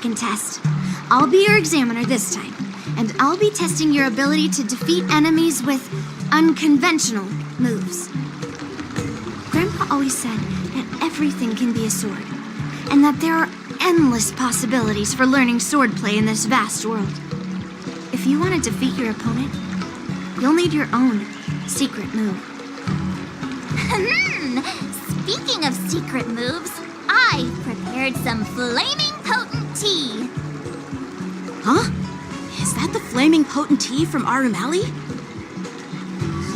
second test. I'll be your examiner this time, and I'll be testing your ability to defeat enemies with unconventional moves. Grandpa always said that everything can be a sword, and that there are endless possibilities for learning swordplay in this vast world. If you want to defeat your opponent, you'll need your own secret move. Speaking of secret moves, I prepared some flaming potent tea. Huh? Is that the flaming potent tea from Arumali?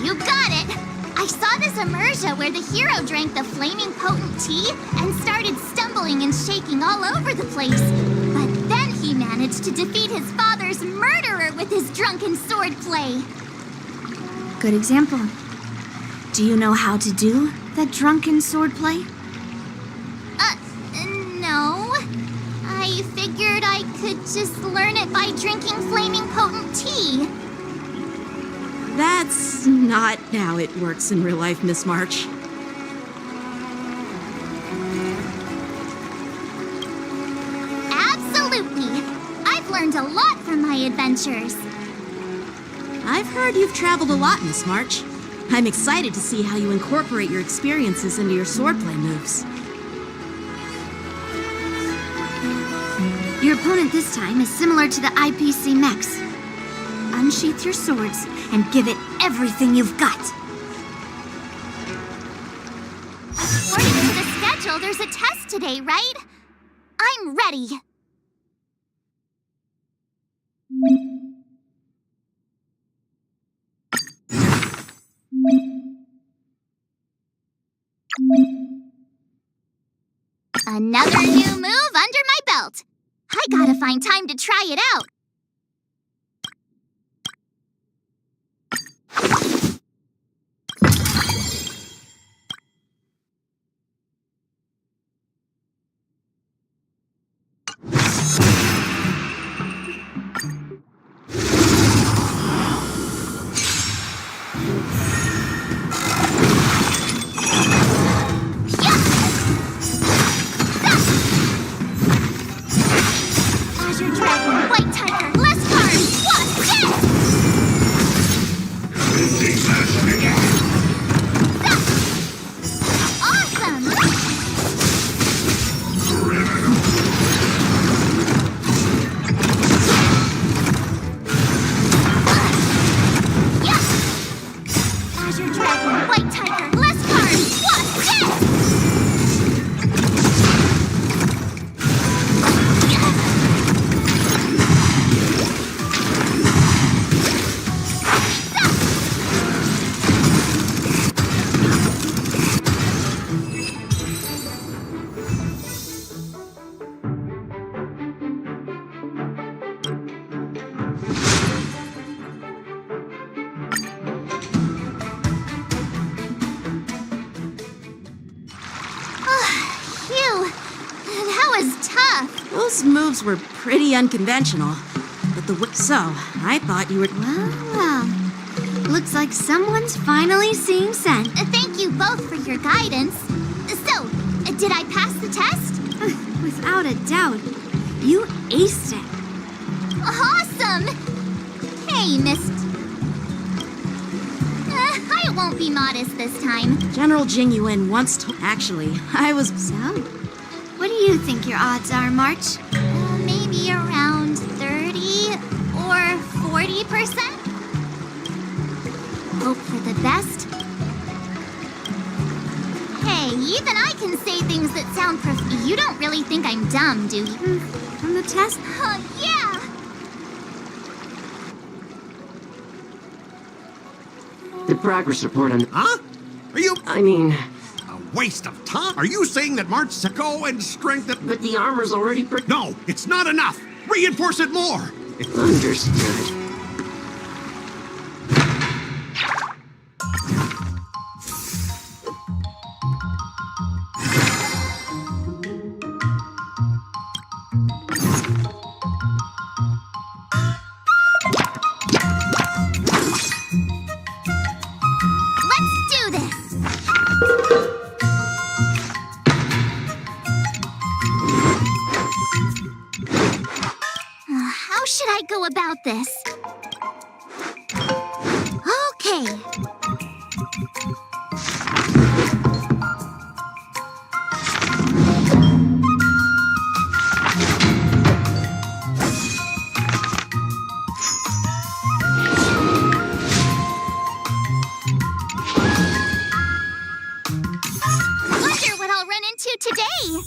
You got it! I saw this immersion where the hero drank the flaming potent tea and started stumbling and shaking all over the place. But then he managed to defeat his father's murderer with his drunken swordplay. Good example. Do you know how to do that drunken swordplay? No. I figured I could just learn it by drinking flaming potent tea. That's not how it works in real life, Miss March. Absolutely. I've learned a lot from my adventures. I've heard you've traveled a lot, Miss March. I'm excited to see how you incorporate your experiences into your swordplay moves. Your opponent this time is similar to the IPC mechs. Unsheath your swords and give it everything you've got. According to the schedule, there's a test today, right? I'm ready. Another new move under my belt. I gotta find time to try it out. Azure Dragon, White Tiger, less cards! What's awesome! Azure Dragon, White Tiger, less cards! What's Phew, that was tough. Those moves were pretty unconventional. But so, I thought you were... Well. Looks like someone's finally seeing sense. Thank you both for your guidance. So, did I pass the test? Without a doubt. You aced it. Awesome! Hey, Miss... I won't be modest this time. General Jing Yuan once told... Actually, I was... So, what do you think your odds are, March? Maybe around 30 or 40%? Hope for the best. Hey, even I can say things that sound You don't really think I'm dumb, do you? From the test? Yeah! The progress report on... Huh? Are you... I mean... A waste of time? Are you saying that March said go and strengthen... But the armor's already... No, it's not enough! Reinforce it more! Understood. should I go about this? Okay. Wonder what I'll run into today.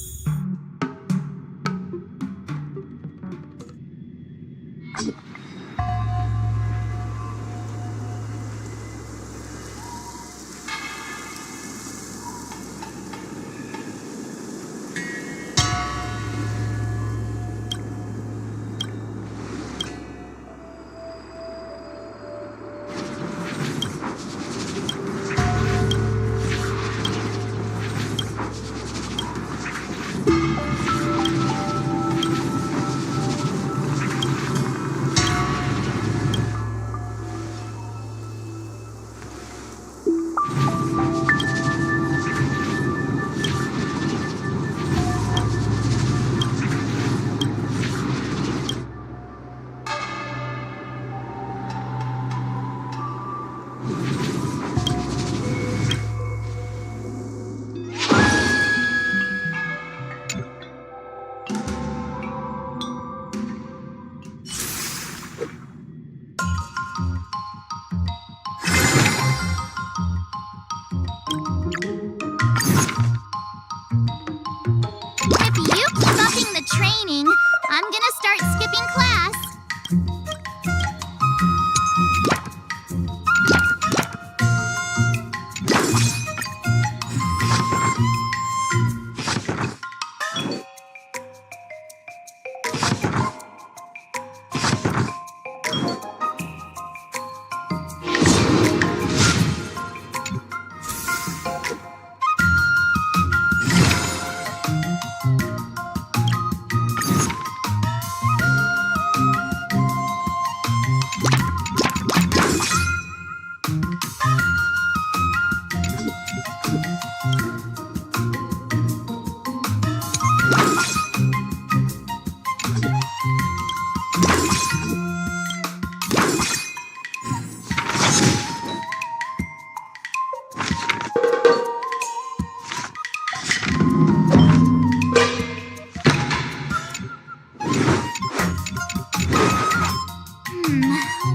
If you keep upping the training, I'm gonna start skipping class.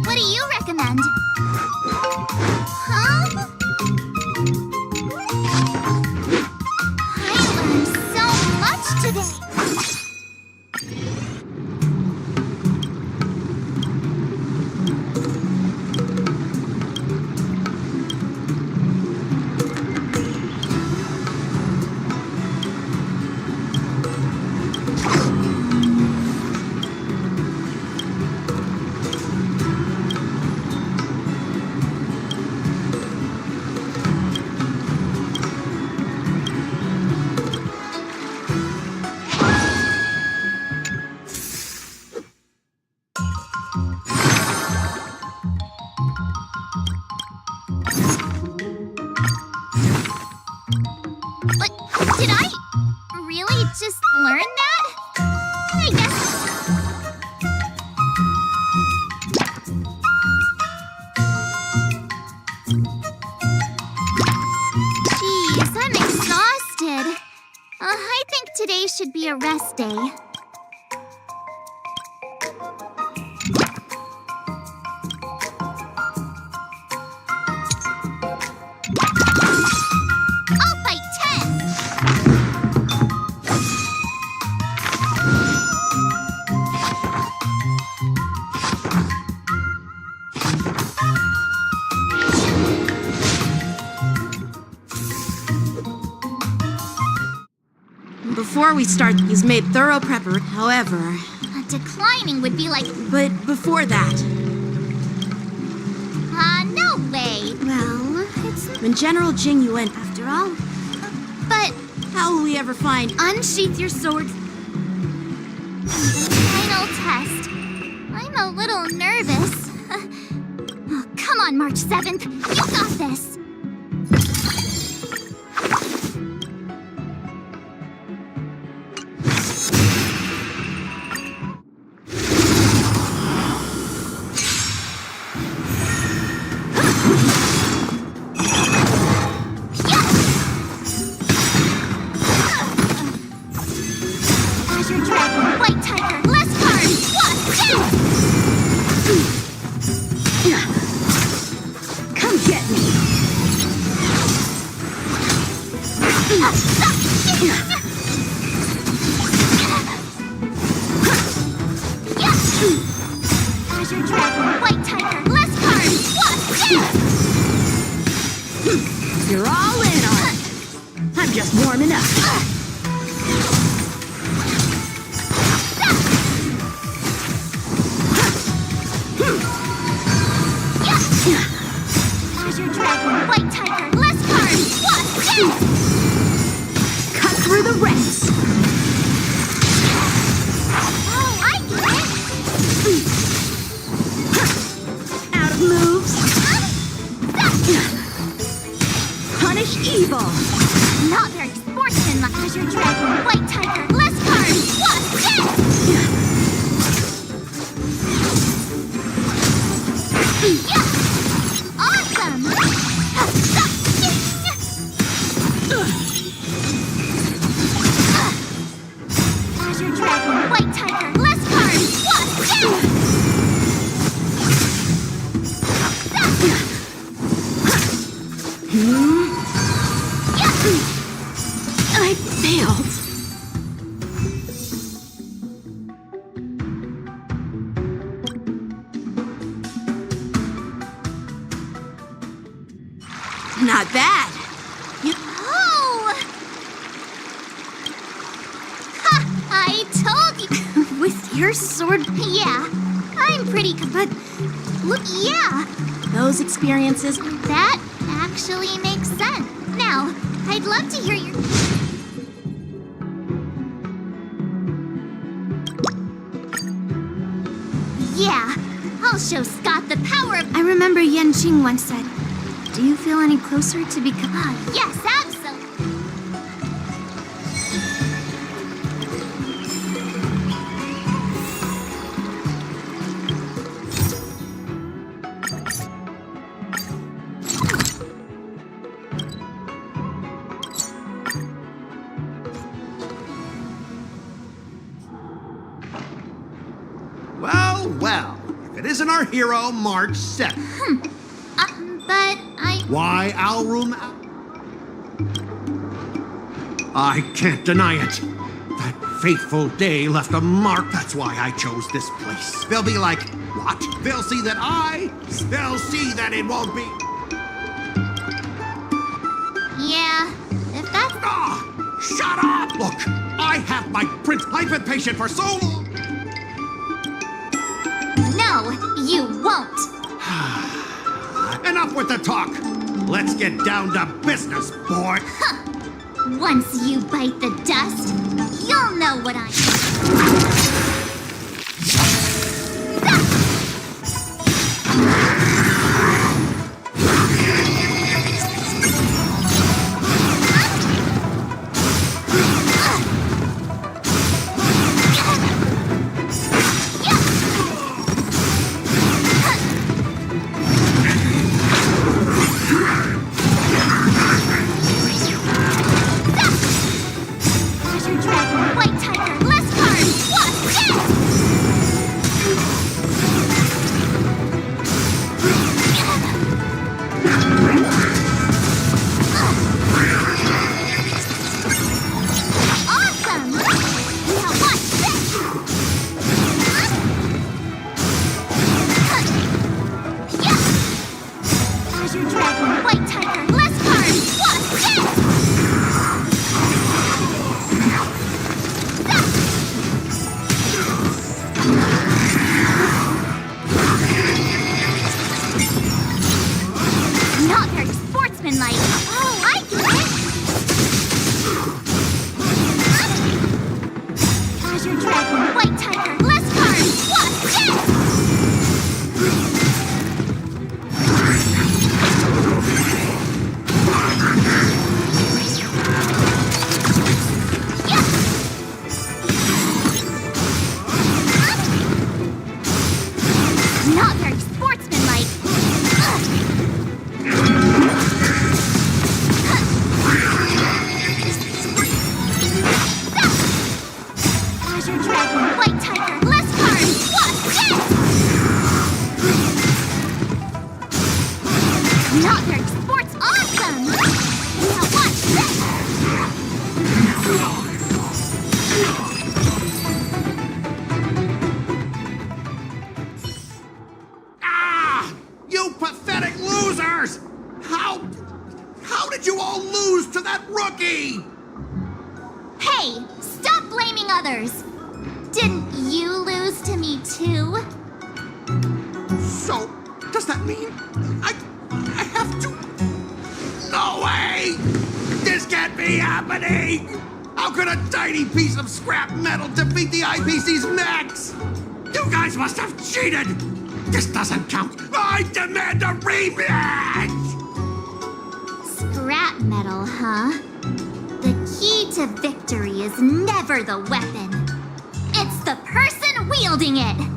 What do you recommend? Huh? I learned so much today. But did I really just learn that? I guess. Geez, I'm exhausted. I think today should be a rest day. I'll fight 10! Before we start, he's made thorough prepper. However, Declining would be like... but before that, no way. Well, it's when General Jing Yuan, after all. But how will we ever find? Unsheath your swords. final test. I'm a little nervous. Oh, come on, March 7th. You got this. Azure Dragon, White Tiger, less cards! What? You're all in on it. I'm just warming up. Azure Dragon, White Tiger, less cards! What? Cut through the ranks. Oh, I get it! Out of moves. Punish evil. Not very sportsmanlike. Azure Dragon, White Tiger, less cards! What? Awesome! Azure Dragon, White Tiger, less cards! What? I failed. Not bad. Oh! Ha! I told you! With your sword. Yeah, I'm pretty but look, yeah, Those experiences. that actually makes sense. Now, I'd love to hear your... Yeah, I'll show Scott the power of... I remember Yan Qing once said, "Do you feel any closer to become?" Yes, absolutely. Well, well. If it isn't our hero, March 7th. But I... Why Alrum? I can't deny it. That fateful day left a mark. That's why I chose this place. They'll be like, what? They'll see that they'll see that it won't be. Yeah, if that's... Shut up! Look, I have my prince. I've been patient for so long. No, you won't. Enough with the talk. Let's get down to business, boy. Once you bite the dust, you'll know what I... Azure Dragon, White Tiger, less cards! What? Awesome! Now watch this! Azure Dragon, White Tiger, less cards! What? Not very sportsmanlike. Oh, I get it! Azure Dragon, White Tiger, less cards! What? Not very sportsmanlike. Azure Dragon, White Tiger, less cards! What? Not very sports. Awesome! Now watch this! did you all lose to that rookie? Hey, stop blaming others! Didn't you lose to me too? So, does that mean I have to? No way! This can't be happening! How could a tiny piece of scrap metal defeat the IPC's mechs? You guys must have cheated! This doesn't count! I demand a rematch! Scrap metal, huh? The key to victory is never the weapon. It's the person wielding it!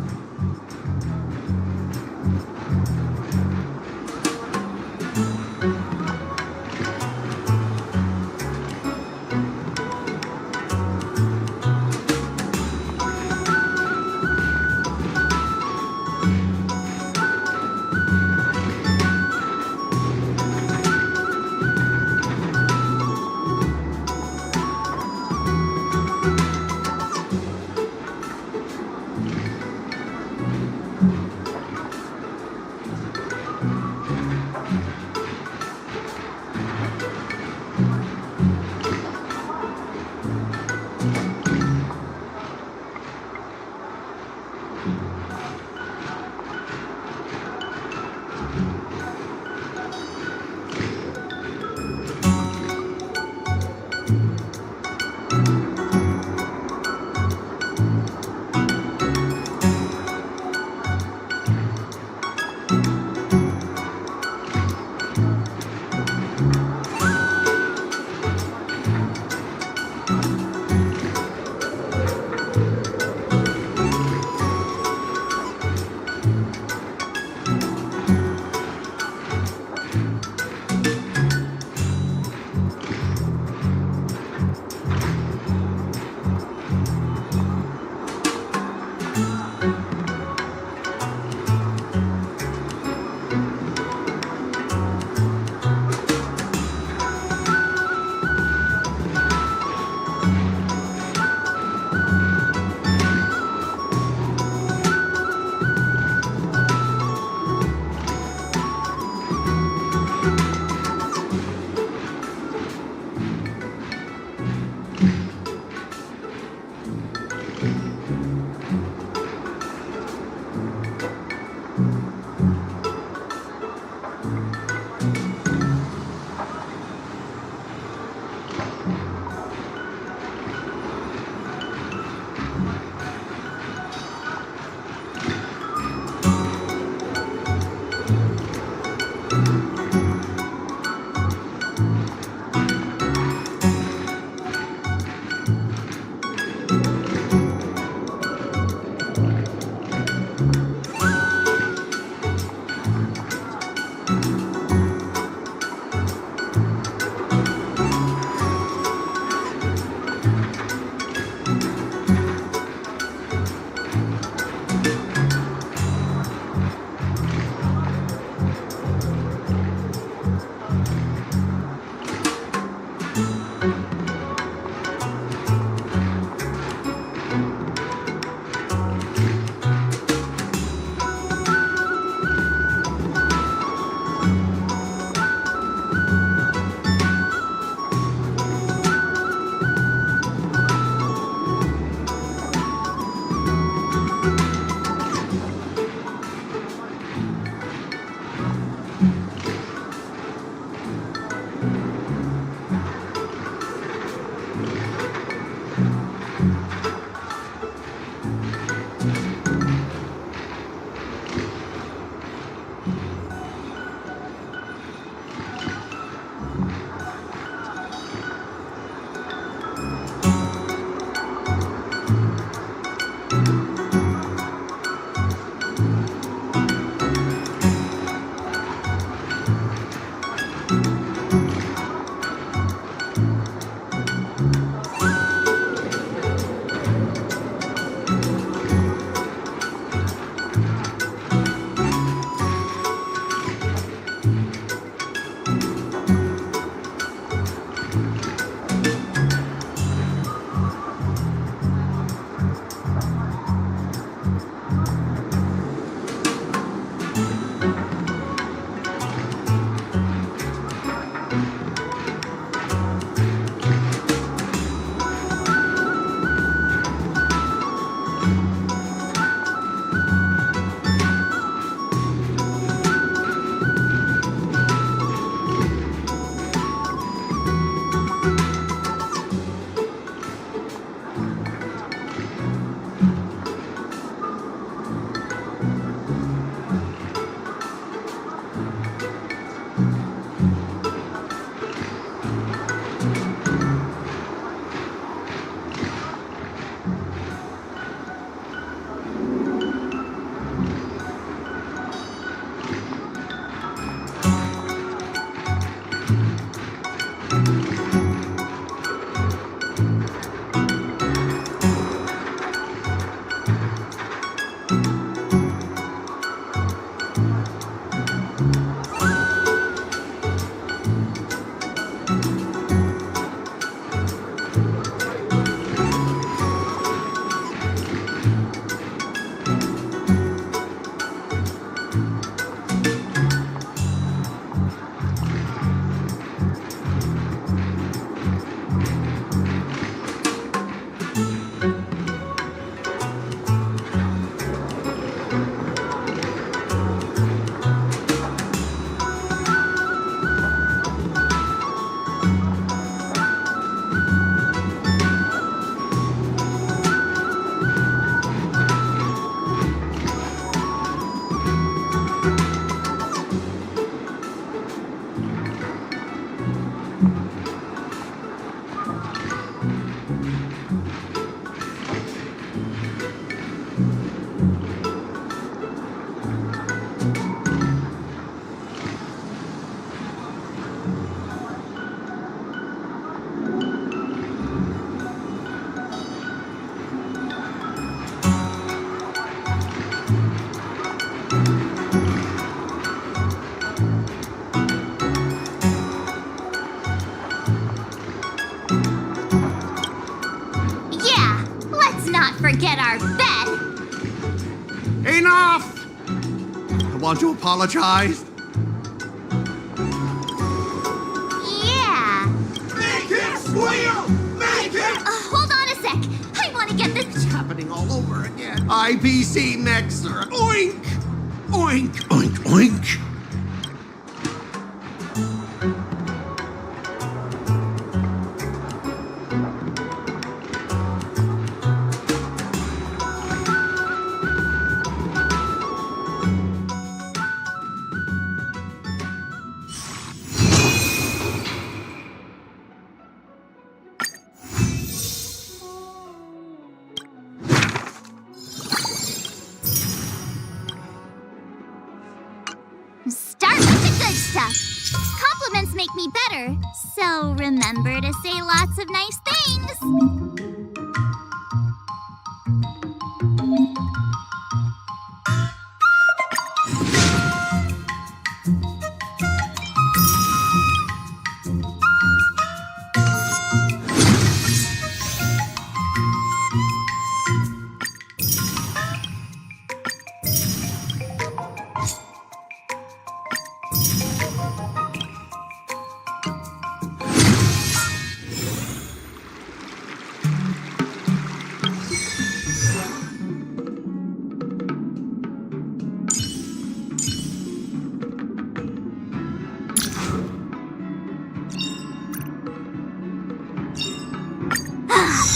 enough! I want to apologize. Yeah. Make it squeal! Make it! Hold on a sec. I want to get this. It's happening all over again. IPC mixer. Oink! Oink, oink, oink. Start with the good stuff. Compliments make me better, so remember to say lots of nice things.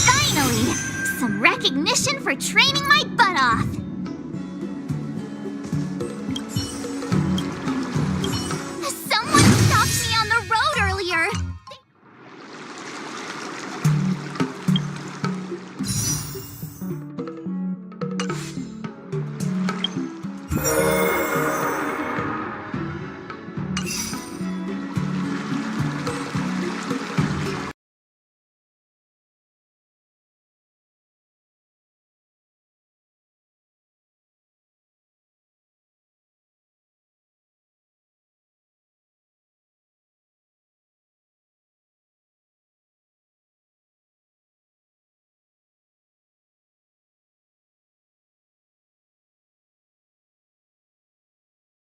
Finally! Some recognition for training my butt off!